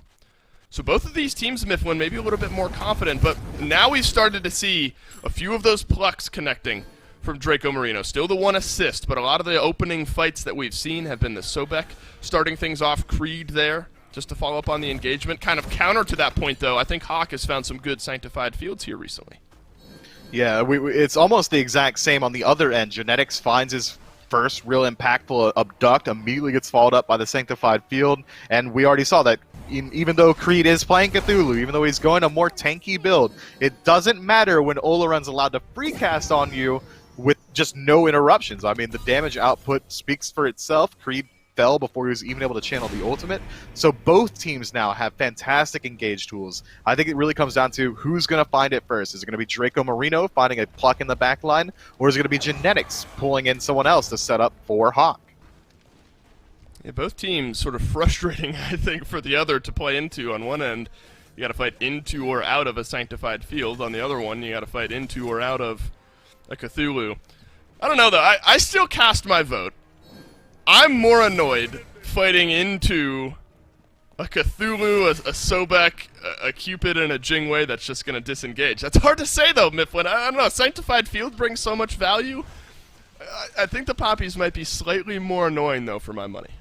So both of these teams, Mifflin, maybe a little bit more confident, but now we've started to see a few of those plucks connecting from Draco Marino. Still the 1 assist, but a lot of the opening fights that we've seen have been the Sobek starting things off, Creed there, just to follow up on the engagement. Kind of counter to that point, though, I think Hawk has found some good Sanctified Fields here recently. Yeah, it's almost the exact same on the other end. Genetics finds his first real impactful abduct, immediately gets followed up by the Sanctified Field, and we already saw that even though Creed is playing Cthulhu, even though he's going a more tanky build, it doesn't matter when Olaron's allowed to free cast on you with just no interruptions. I mean, the damage output speaks for itself. Creed fell before he was even able to channel the ultimate. So both teams now have fantastic engage tools. I think it really comes down to who's going to find it first. Is it going to be Draco Marino finding a pluck in the back line, or is it going to be Genetics pulling in someone else to set up for Hawk? Yeah, both teams sort of frustrating, I think, for the other to play into. On one end, you got to fight into or out of a Sanctified Field. On the other one, you got to fight into or out of a Cthulhu. I don't know, though. I still cast my vote. I'm more annoyed fighting into a Cthulhu, a Sobek, a Cupid, and a Jingwei that's just going to disengage. That's hard to say, though, Mifflin. I don't know. Sanctified Field brings so much value. I think the Poppies might be slightly more annoying, though, for my money.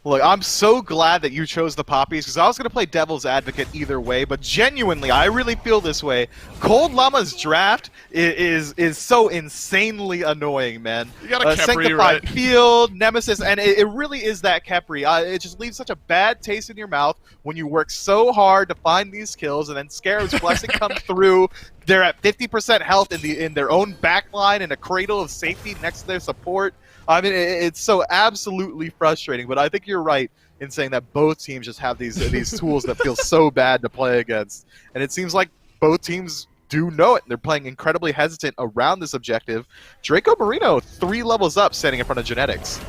Look, I'm so glad that you chose the Poppies, because I was going to play Devil's Advocate either way, but genuinely, I really feel this way. Cold Llama's draft is so insanely annoying, man. You got a Khepri, Sanctified right? Field, Nemesis, and it really is that Khepri. It just leaves such a bad taste in your mouth when you work so hard to find these kills, and then Scarab's Blessing comes through. They're at 50% health in their own backline in a cradle of safety next to their support. I mean, it's so absolutely frustrating, but I think you're right in saying that both teams just have these tools that feel so bad to play against. And it seems like both teams do know it. They're playing incredibly hesitant around this objective. Draco Marino, 3 levels up, standing in front of Genetics.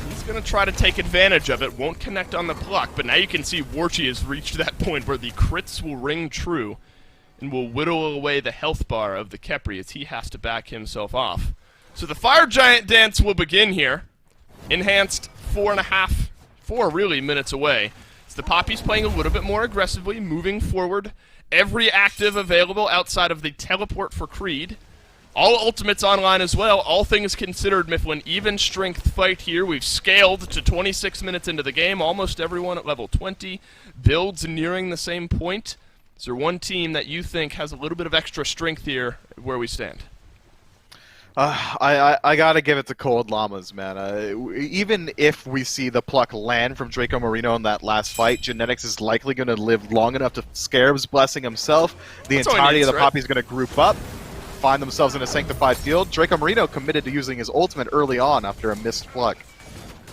He's going to try to take advantage of it. Won't connect on the block, but now you can see Warchi has reached that point where the crits will ring true and will whittle away the health bar of the Khepri as he has to back himself off. So the Fire Giant dance will begin here. Enhanced 4 really minutes away. So the Poppies playing a little bit more aggressively, moving forward. Every active available outside of the teleport for Creed. All ultimates online as well. All things considered, Mifflin, even strength fight here. We've scaled to 26 minutes into the game. Almost everyone at level 20. Builds nearing the same point. Is there one team that you think has a little bit of extra strength here where we stand? I gotta give it to Cold Llamas, man. Even if we see the pluck land from Draco Marino in that last fight, Genetics is likely going to live long enough to Scarab's Blessing himself. The entirety of the Poppies going to group up, find themselves in a Sanctified Field. Draco Marino committed to using his ultimate early on after a missed pluck.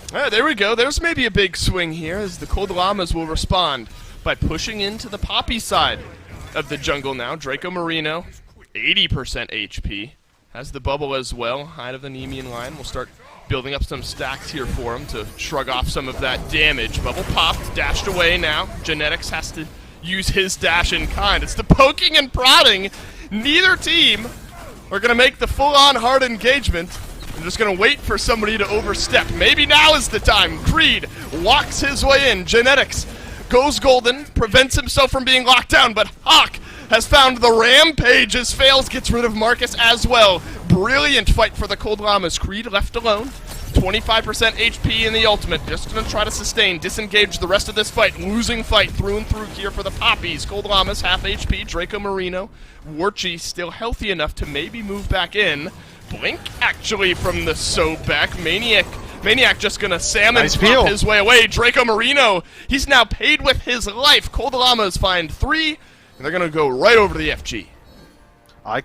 There we go. There's maybe a big swing here as the Cold Llamas will respond by pushing into the Poppy side of the jungle now. Draco Marino, 80% HP. Has the bubble as well. Height of the Nemean line. We'll start building up some stacks here for him to shrug off some of that damage. Bubble popped, dashed away now. Genetics has to use his dash in kind. It's the poking and prodding. Neither team are going to make the full-on hard engagement. They're just going to wait for somebody to overstep. Maybe now is the time. Creed walks his way in. Genetics goes golden, prevents himself from being locked down, but Hawk has found the rampage as Fails gets rid of Marcus as well. Brilliant fight for the Cold Llamas. Creed left alone. 25% HP in the ultimate. Just going to try to sustain, disengage the rest of this fight. Losing fight through and through here for the Poppies. Cold Llamas, half HP. Draco Marino. Warchi still healthy enough to maybe move back in. Blink actually from the Sobek. Maniac just gonna salmon pop his way away. Draco Marino, he's now paid with his life. Cold Llamas find 3. And they're going to go right over to the FG.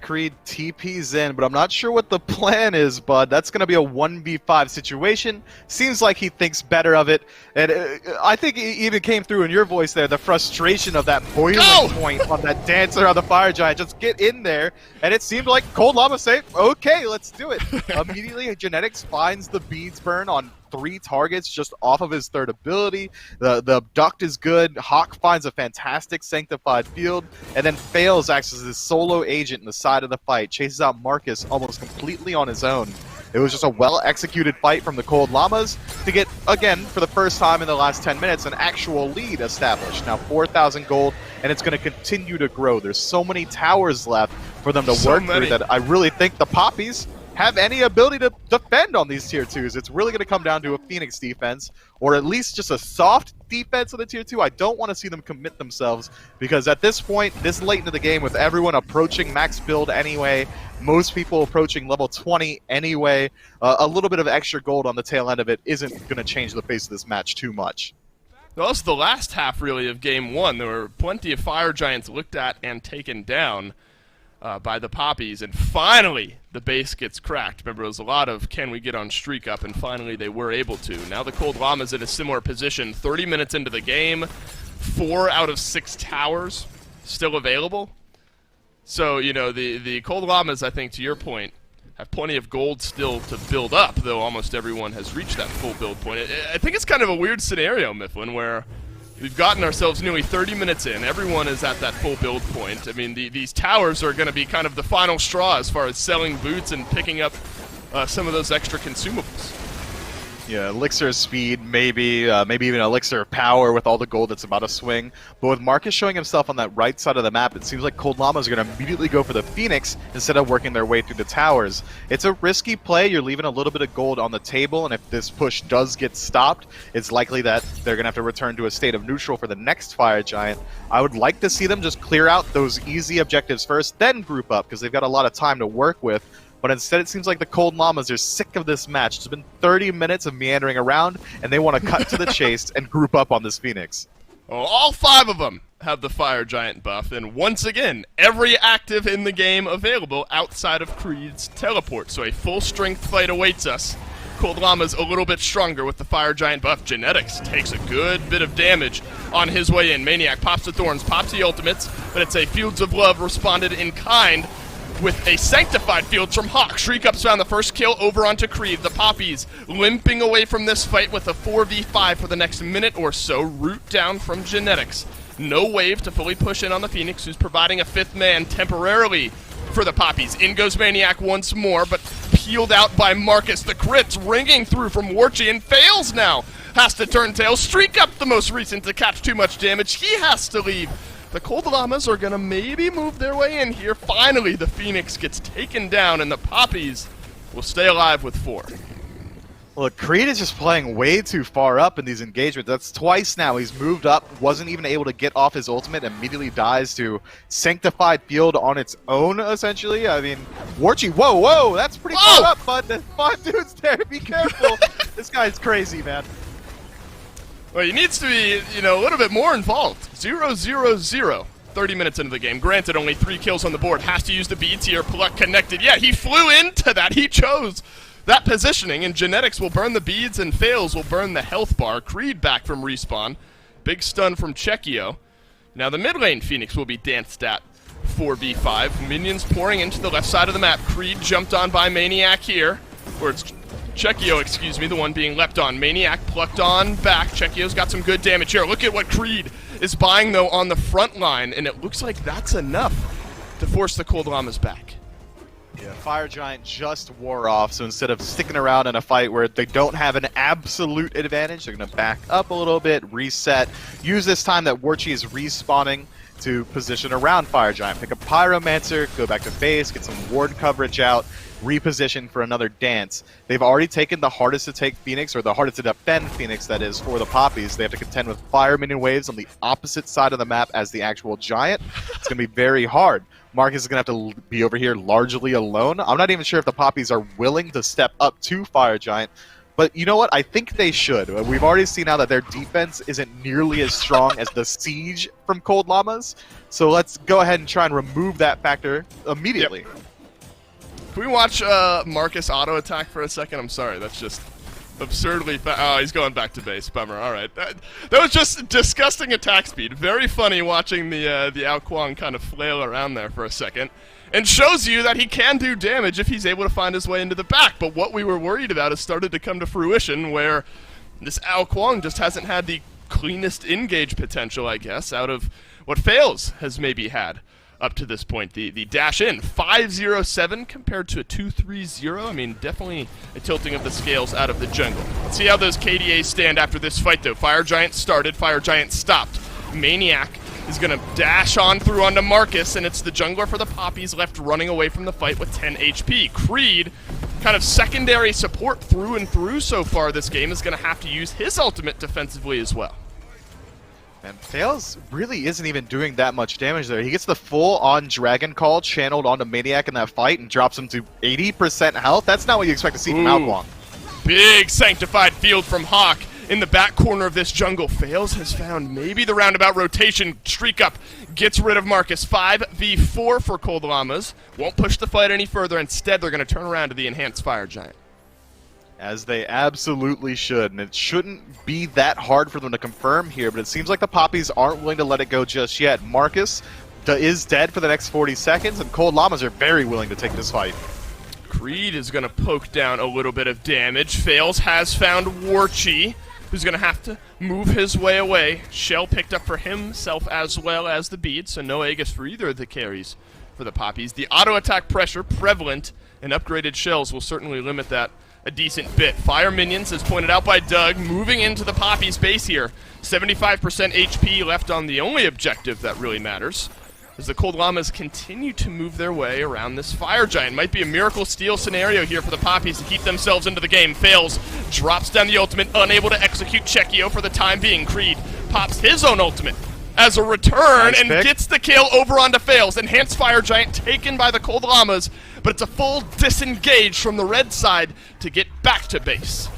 Creed TP's in, but I'm not sure what the plan is, bud. That's going to be a 1v5 situation. Seems like he thinks better of it. And I think it even came through in your voice there, the frustration of that boiling point on that dancer on the Fire Giant. Just get in there. And it seemed like Cold Llama said, okay, let's do it. Immediately, Genetics finds the beads burn on 3 targets just off of his third ability. The Abduct is good. Hawk finds a fantastic Sanctified Field, and then Fails acts as his solo agent in the side of the fight, chases out Marcus almost completely on his own. It was just a well-executed fight from the Cold Llamas to get, again, for the first time in the last 10 minutes, an actual lead established. Now 4,000 gold, and it's going to continue to grow. There's so many towers left for them to work through that I really think the Poppies have any ability to defend on these tier 2s. It's really going to come down to a Phoenix defense, or at least just a soft defense of the tier 2. I don't want to see them commit themselves, because at this point, this late into the game, with everyone approaching max build anyway, most people approaching level 20 anyway, a little bit of extra gold on the tail end of it isn't going to change the face of this match too much. Well, that's the last half, really, of Game 1. There were plenty of Fire Giants looked at and taken down by the Poppies, and finally the base gets cracked. Remember, it was a lot of can we get on streak up, and finally they were able to. Now the Cold Llamas in a similar position. 30 minutes into the game, 4 out of 6 towers still available. So, you know, the Cold Llamas, I think, to your point, have plenty of gold still to build up, though almost everyone has reached that full build point. I think it's kind of a weird scenario, Mifflin, where we've gotten ourselves nearly 30 minutes in. Everyone is at that full build point. I mean, these towers are going to be kind of the final straw as far as selling boots and picking up some of those extra consumables. Yeah, elixir of speed, maybe even elixir of power with all the gold that's about to swing. But with Marcus showing himself on that right side of the map, it seems like Cold Llamas are going to immediately go for the Phoenix instead of working their way through the towers. It's a risky play. You're leaving a little bit of gold on the table, and if this push does get stopped, it's likely that they're going to have to return to a state of neutral for the next Fire Giant. I would like to see them just clear out those easy objectives first, then group up, because they've got a lot of time to work with. But instead, it seems like the Cold Llamas are sick of this match. It's been 30 minutes of meandering around, and they want to cut to the chase and group up on this Phoenix. Oh, all 5 of them have the Fire Giant buff, and once again, every active in the game available outside of Creed's teleport. So a full-strength fight awaits us. Cold Llama's a little bit stronger with the Fire Giant buff. Genetics takes a good bit of damage on his way in. Maniac pops the Thorns, pops the Ultimates, but it's a Fields of Love responded in kind with a Sanctified Fields from Hawk. Shriek Up's found the first kill over onto Creed. The Poppies limping away from this fight with a 4v5 for the next minute or so. Root down from Genetics. No wave to fully push in on the Phoenix, who's providing a 5th man temporarily for the Poppies. In goes Maniac once more, but peeled out by Marcus. The crits ringing through from Warchi and fails now. Has to turn tail. Streak Up, the most recent to catch too much damage. He has to leave. The Cold Llamas are going to maybe move their way in here. Finally, the Phoenix gets taken down, and the Poppies will stay alive with 4. Look, Creed is just playing way too far up in these engagements. That's twice now he's moved up, wasn't even able to get off his ultimate, immediately dies to Sanctified Field on its own, essentially. I mean, Warchi, whoa, that's pretty far up, bud. There's 5 dudes there, be careful. This guy's crazy, man. Well, he needs to be, a little bit more involved. 0-0-0. 30 minutes into the game. Granted, only 3 kills on the board. Has to use the beads here. Pluck connected. Yeah, he flew into that. He chose that positioning, and Genetics will burn the beads, and Fails will burn the health bar. Creed back from respawn. Big stun from Chekio. Now the mid lane Phoenix will be danced at 4v5. Minions pouring into the left side of the map. Creed jumped on by Maniac here. Or it's Chekio, excuse me, the one being leapt on. Maniac plucked on back. Chekio's got some good damage here. Look at what Creed is buying, though, on the front line, and it looks like that's enough to force the Cold Llamas back. Yeah, Fire Giant just wore off, so instead of sticking around in a fight where they don't have an absolute advantage, they're going to back up a little bit, reset, use this time that Warchi is respawning to position around Fire Giant. Pick a Pyromancer, go back to base, get some ward coverage out, reposition for another dance. They've already taken the hardest to take Phoenix, or the hardest to defend Phoenix, that is, for the Poppies. They have to contend with fire minion waves on the opposite side of the map as the actual Giant. It's going to be very hard. Marcus is going to have to be over here largely alone. I'm not even sure if the Poppies are willing to step up to Fire Giant, but you know what? I think they should. We've already seen now that their defense isn't nearly as strong as the siege from Cold Llamas, so let's go ahead and try and remove that factor immediately. Yep. Can we watch Marcus auto-attack for a second? I'm sorry, that's just absurdly oh, he's going back to base. Bummer. All right. That was just disgusting attack speed. Very funny watching the Ao Kuang kind of flail around there for a second. And shows you that he can do damage if he's able to find his way into the back. But what we were worried about has started to come to fruition, where this Ao Kuang just hasn't had the cleanest engage potential, I guess, out of what Fails has maybe had up to this point. The dash in, 5-0-7 compared to a 2-3-0. I mean, definitely a tilting of the scales out of the jungle. Let's see how those KDAs stand after this fight, though. Fire Giant started, Fire Giant stopped. Maniac is going to dash on through onto Marcus, and it's the jungler for the Poppies left running away from the fight with 10 HP. Creed, kind of secondary support through and through so far this game, is going to have to use his ultimate defensively as well. And Fails really isn't even doing that much damage there. He gets the full-on Dragon Call channeled onto Maniac in that fight and drops him to 80% health. That's not what you expect to see from Ao Kuang. Big Sanctified Field from Hawk in the back corner of this jungle. Fails has found maybe the roundabout rotation. Shriek Up gets rid of Marcus. 5v4 for Cold Llamas. Won't push the fight any further. Instead, they're going to turn around to the Enhanced Fire Giant. As they absolutely should, and it shouldn't be that hard for them to confirm here, but it seems like the Poppies aren't willing to let it go just yet. Marcus is dead for the next 40 seconds, and Cold Llamas are very willing to take this fight. Creed is going to poke down a little bit of damage. Fails has found Warchi, who's going to have to move his way away. Shell picked up for himself as well as the bead, so no Aegis for either of the carries for the Poppies. The auto-attack pressure prevalent, and upgraded shells will certainly limit that a decent bit. Fire minions, as pointed out by Doug, moving into the Poppies base here. 75% HP left on the only objective that really matters, as the Cold Llamas continue to move their way around this Fire Giant. Might be a miracle steal scenario here for the Poppies to keep themselves into the game. Fails, drops down the ultimate, unable to execute Chekio for the time being. Creed pops his own ultimate as a return and gets the kill over onto Fails. Enhanced Fire Giant taken by the Cold Llamas, but it's a full disengage from the red side to get back to base.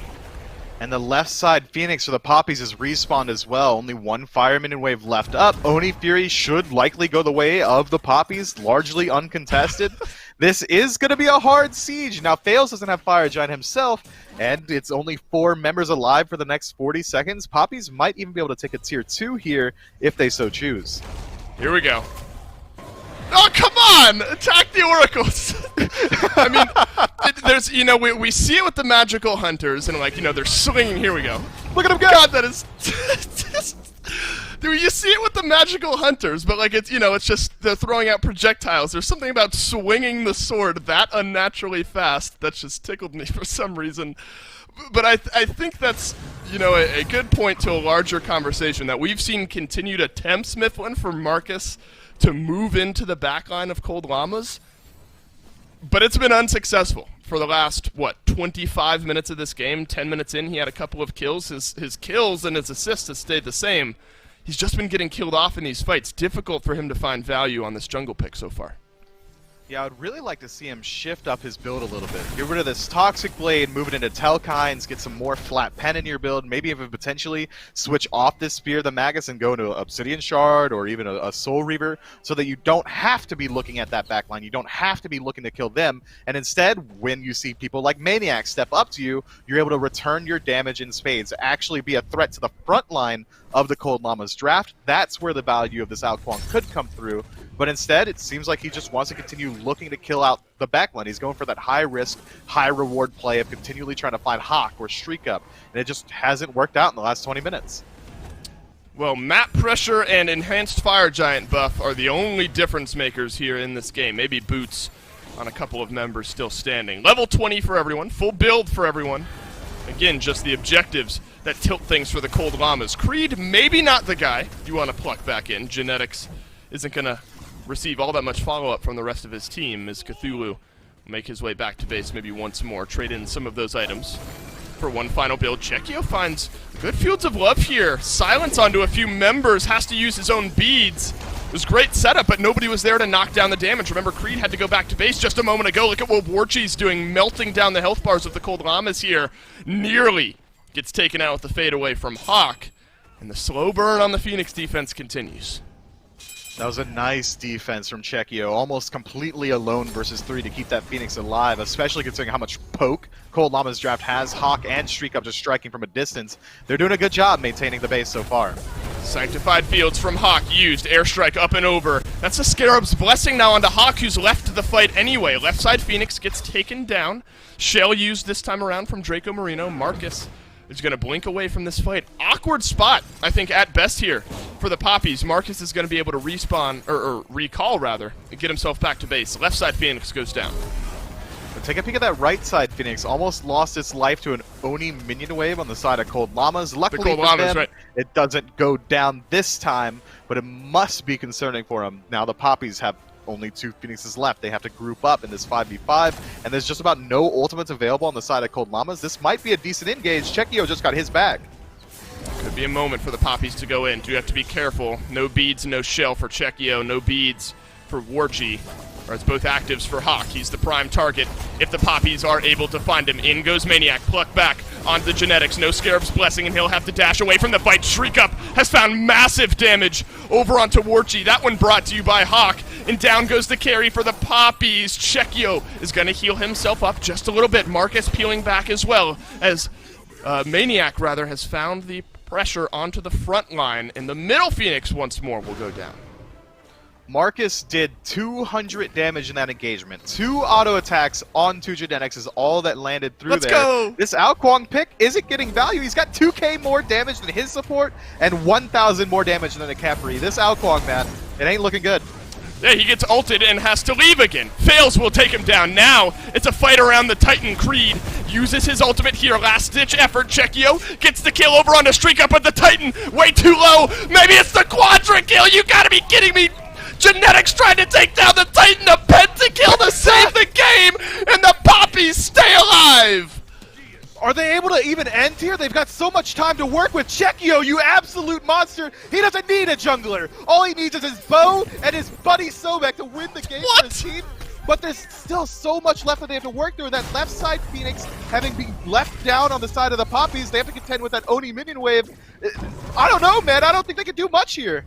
And the left side Phoenix for the Poppies is respawned as well. Only one Fire Minion wave left up. Oni Fury should likely go the way of the Poppies, largely uncontested. This is going to be a hard siege. Now, Fails doesn't have Fire Giant himself, and it's only 4 members alive for the next 40 seconds. Poppies might even be able to take a tier 2 here if they so choose. Here we go. Oh, come on! Attack the oracles! I mean, there's, you know, we see it with the magical hunters, and like, you know, they're swinging. Here we go. Look at him go! God, that is... Dude, you see it with the magical hunters, but like, it's, you know, it's just they're throwing out projectiles. There's something about swinging the sword that unnaturally fast that's just tickled me for some reason. But I think that's, you know, a good point to a larger conversation that we've seen continued attempts, Mifflin, for Marcus to move into the backline of Cold Llamas, but it's been unsuccessful for the last, what, 25 minutes of this game. 10 minutes in, he had a couple of kills. His kills and his assists have stayed the same. He's just been getting killed off in these fights. Difficult for him to find value on this jungle pick so far. Yeah, I would really like to see him shift up his build a little bit. Get rid of this Toxic Blade, move it into Telkines, get some more flat pen in your build, maybe even potentially switch off this Spear of the Magus and go into Obsidian Shard or even a Soul Reaver, so that you don't have to be looking at that backline, you don't have to be looking to kill them, and instead, when you see people like Maniac step up to you, you're able to return your damage in spades, actually be a threat to the front line of the Cold Llamas draft. That's where the value of this Ao Kuang could come through. But instead, it seems like he just wants to continue looking to kill out the backline. He's going for that high-risk, high-reward play of continually trying to find Hawk or Streak Up, and it just hasn't worked out in the last 20 minutes. Well, map pressure and enhanced Fire Giant buff are the only difference makers here in this game. Maybe boots on a couple of members still standing. Level 20 for everyone, full build for everyone. Again, just the objectives that tilt things for the Cold Llamas. Creed, maybe not the guy you want to pluck back in. Genetics isn't going to receive all that much follow-up from the rest of his team, as Cthulhu will make his way back to base maybe once more, trade in some of those items for one final build. Chekio finds good fields of love here. Silence onto a few members, has to use his own beads. It was great setup, but nobody was there to knock down the damage. Remember, Creed had to go back to base just a moment ago. Look at what Warchi's doing, melting down the health bars of the Cold Llamas here. Nearly gets taken out with the fadeaway from Hawk, and the slow burn on the Phoenix defense continues. That was a nice defense from Chekio, almost completely alone versus 3 to keep that Phoenix alive, especially considering how much poke Cold Llamas draft has. Hawk and Streak Up just striking from a distance. They're doing a good job maintaining the base so far. Sanctified Fields from Hawk used. Airstrike up and over. That's a Scarab's Blessing now onto Hawk, who's left the fight anyway. Left side Phoenix gets taken down. Shell used this time around from Draco Marino. Marcus is going to blink away from this fight. Awkward spot, I think, at best here for the Poppies. Marcus is going to be able to respawn, or recall, rather, and get himself back to base. Left side Phoenix goes down. But take a peek at that right side Phoenix. Almost lost its life to an Oni minion wave on the side of Cold Llamas. Luckily for them, right, it doesn't go down this time, but it must be concerning for them. Now the Poppies have only 2 Phoenixes left. They have to group up in this 5v5, and there's just about no ultimates available on the side of Cold Llamas. This might be a decent engage. Chekio just got his bag. Could be a moment for the Poppies to go in. Do have to be careful. No beads, no shell for Chekio. No beads for Warchi. Or it's both actives for Hawk. He's the prime target if the Poppies are able to find him. In goes Maniac. Pluck back onto the Genetics. No Scarab's Blessing, and he'll have to dash away from the fight. Shriek Up has found massive damage over onto Warchi. That one brought to you by Hawk. And down goes the carry for the Poppies. Chekio is going to heal himself up just a little bit. Marcus peeling back as well, as Maniac, rather, has found the pressure onto the front line. And the middle Phoenix once more will go down. Marcus did 200 damage in that engagement. 2 auto attacks on 2 Genetics is all that landed through there. Let's go! This Ao Kuang pick isn't getting value. He's got 2k more damage than his support and 1,000 more damage than the Capri. This Ao Kuang, man, it ain't looking good. Yeah, he gets ulted and has to leave again. Fails will take him down. Now it's a fight around the Titan Creed. uses his ultimate here. Last-ditch effort. Chekio gets the kill over on the streak up with the Titan. Way too low. Maybe it's the quadra kill. You gotta be kidding me. Genetics trying to take down the Titan. A pentakill to save the game, and the Poppies stay alive. Are they able to even end here? They've got so much time to work with. Chekio, you absolute monster. He doesn't need a jungler. All he needs is his bow and his buddy Sobek to win the game for his team. But there's still so much left that they have to work through. And that left side Phoenix, having been left down on the side of the Poppies, they have to contend with that Oni minion wave. I don't know, man. I don't think they can do much here.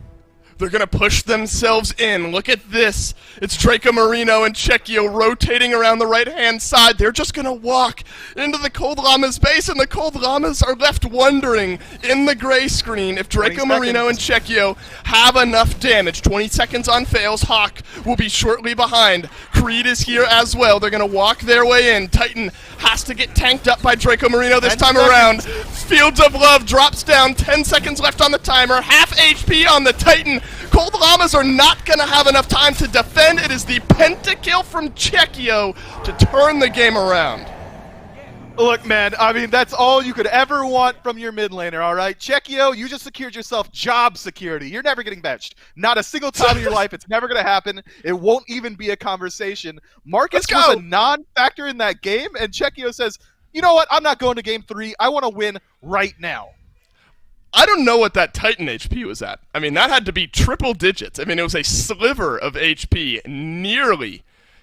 They're going to push themselves in. Look at this. It's Draco Marino and Chekio rotating around the right-hand side. They're just going to walk into the Cold Llamas base, and the Cold Llamas are left wondering in the gray screen if Draco Marino and Chekio have enough damage. 20 seconds on fails. Hawk will be shortly behind. Creed is here as well. They're going to walk their way in. Titan has to get tanked up by Draco Marino this time around. Fields of Love drops down. 10 seconds left on the timer. Half HP on the Titan. Cold Llamas are not going to have enough time to defend. It is the pentakill from Chekio to turn the game around. Look, man, I mean, that's all you could ever want from your mid laner, all right? Chekio, you just secured yourself job security. You're never getting benched. Not a single time in your life. It's never going to happen. It won't even be a conversation. Marcus was a non-factor in that game, and Chekio says, you know what? I'm not going to game 3. I want to win right now. I don't know what that Titan HP was at. I mean, that had to be triple digits. I mean, it was a sliver of HP nearly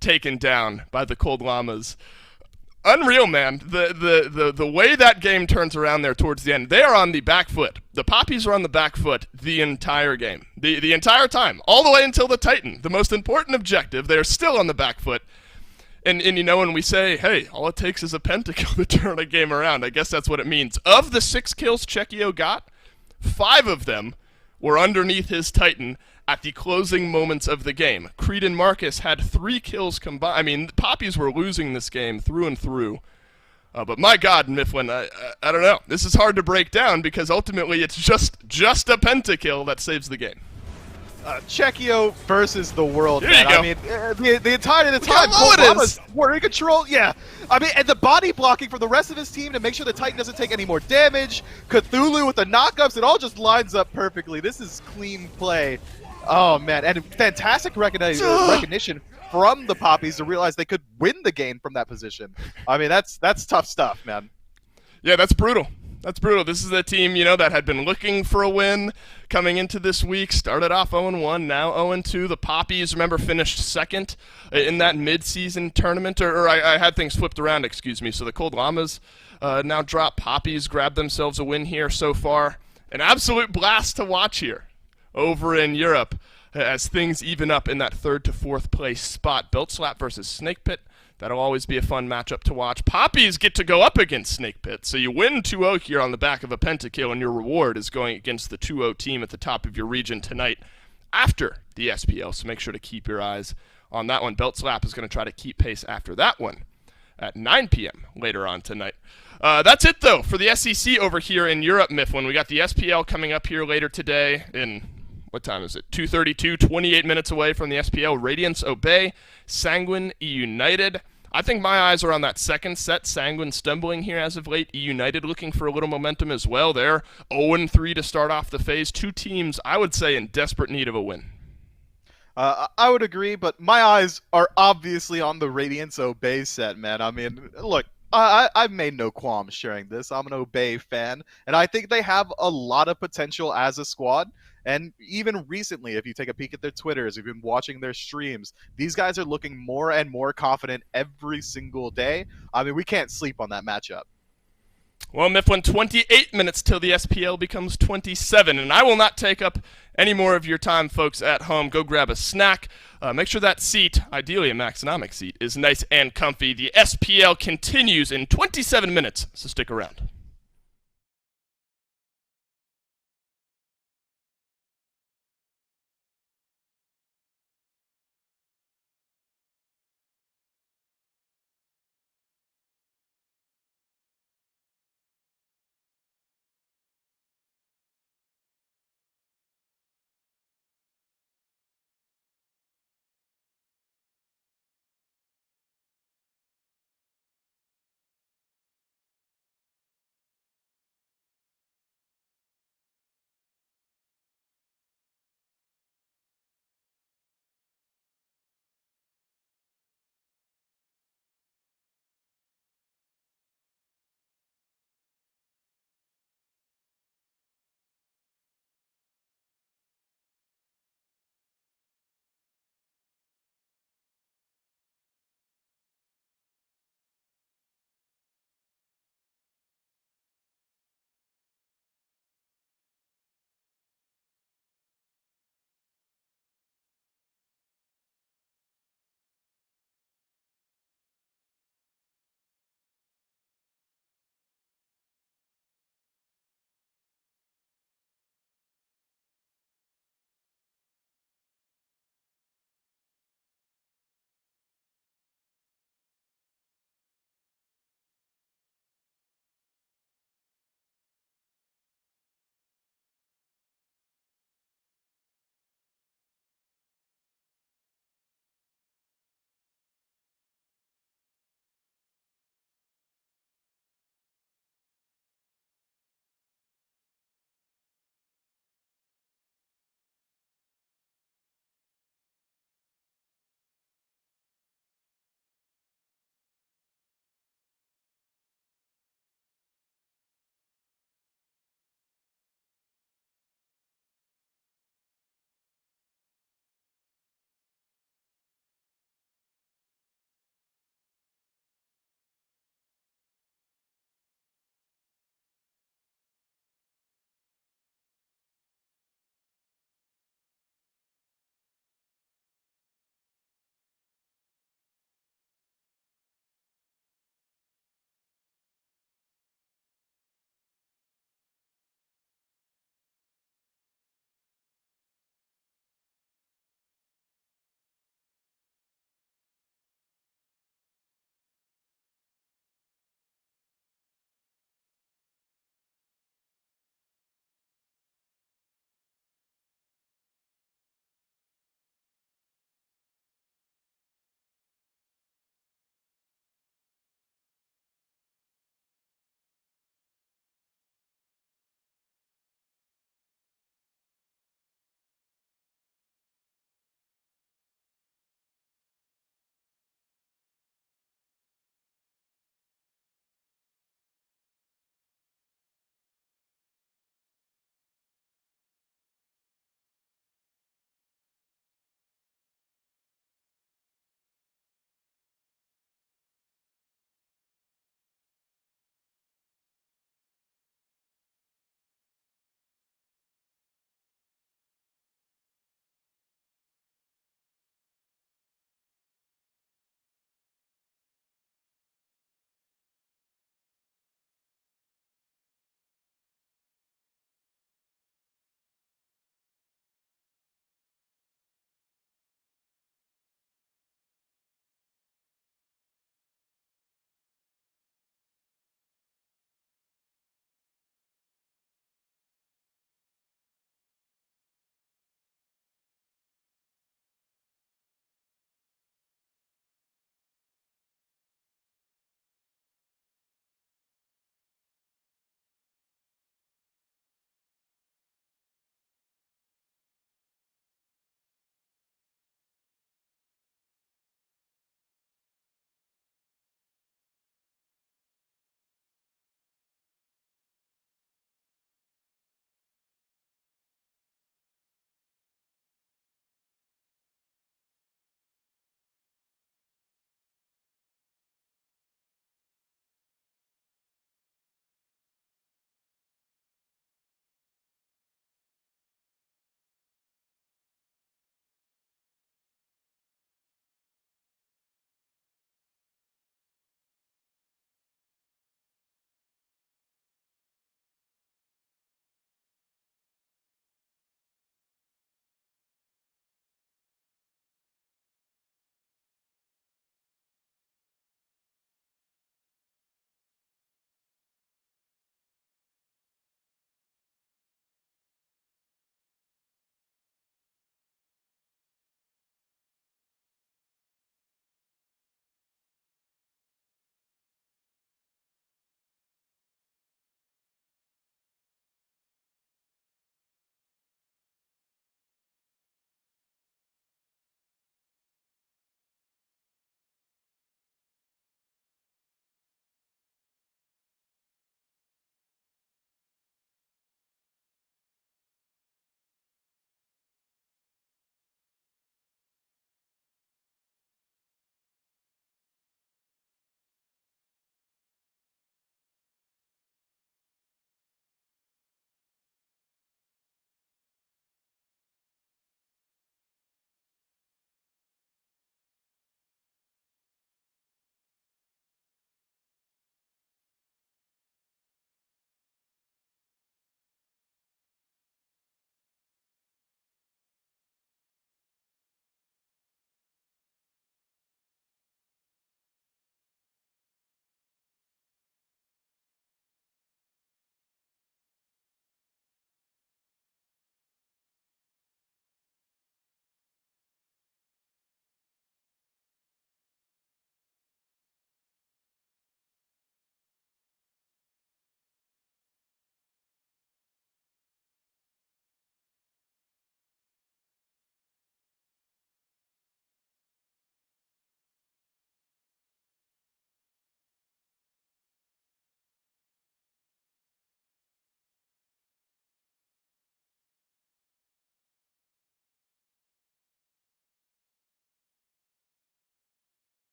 taken down by the Cold Llamas. Unreal, man. The way that game turns around there towards the end, they are on the back foot. The Poppies are on the back foot the entire game. The entire time. All the way until the Titan. The most important objective, they are still on the back foot. And you know, when we say, hey, all it takes is a pentakill to turn a game around, I guess that's what it means. Of the 6 kills Chekio got, 5 of them were underneath his Titan at the closing moments of the game. Creed and Marcus had 3 kills combined. I mean, the Poppies were losing this game through and through. But my God, Mifflin, I don't know. This is hard to break down because ultimately it's just a pentakill that saves the game. Chekio versus the world, man. I mean, the entire time, Cold Llamas were in control. Yeah, I mean, and the body blocking for the rest of his team to make sure the Titan doesn't take any more damage. Cthulhu with the knockups, it all just lines up perfectly. This is clean play. Oh man, and fantastic recognition from the Poppies to realize they could win the game from that position. I mean, that's tough stuff, man. Yeah, that's brutal. That's brutal. This is a team, you know, that had been looking for a win coming into this week. Started off 0-1, now 0-2. The Poppies, remember, finished second in that mid-season tournament. Or I had things flipped around, excuse me. So the Cold Llamas now drop. Poppies grab themselves a win here so far. An absolute blast to watch here over in Europe as things even up in that 3rd to 4th place spot. Belt Slap versus Snake Pit. That'll always be a fun matchup to watch. Poppies get to go up against Snake Pit, so you win 2-0 here on the back of a pentakill, and your reward is going against the 2-0 team at the top of your region tonight after the SPL, so make sure to keep your eyes on that one. Belt Slap is going to try to keep pace after that one at 9 p.m. later on tonight. That's it, though, for the SEC over here in Europe, Mifflin. We got the SPL coming up here later today in... what time is it? 2:32, 28 minutes away from the SPL. Radiance Obey, Sanguine, E-United. I think my eyes are on that second set. Sanguine stumbling here as of late. E-United looking for a little momentum as well. They're 0-3 to start off the phase. 2 teams, I would say, in desperate need of a win. I would agree, but my eyes are obviously on the Radiance Obey set, man. I mean, look, I've made no qualms sharing this. I'm an Obey fan, and I think they have a lot of potential as a squad. And even recently, if you take a peek at their Twitters, if you've been watching their streams, these guys are looking more and more confident every single day. I mean, we can't sleep on that matchup. Well, Mifflin, 28 minutes till the SPL becomes 27, and I will not take up any more of your time, folks, at home. Go grab a snack. Make sure that seat, ideally a Maxonomic seat, is nice and comfy. The SPL continues in 27 minutes, so stick around.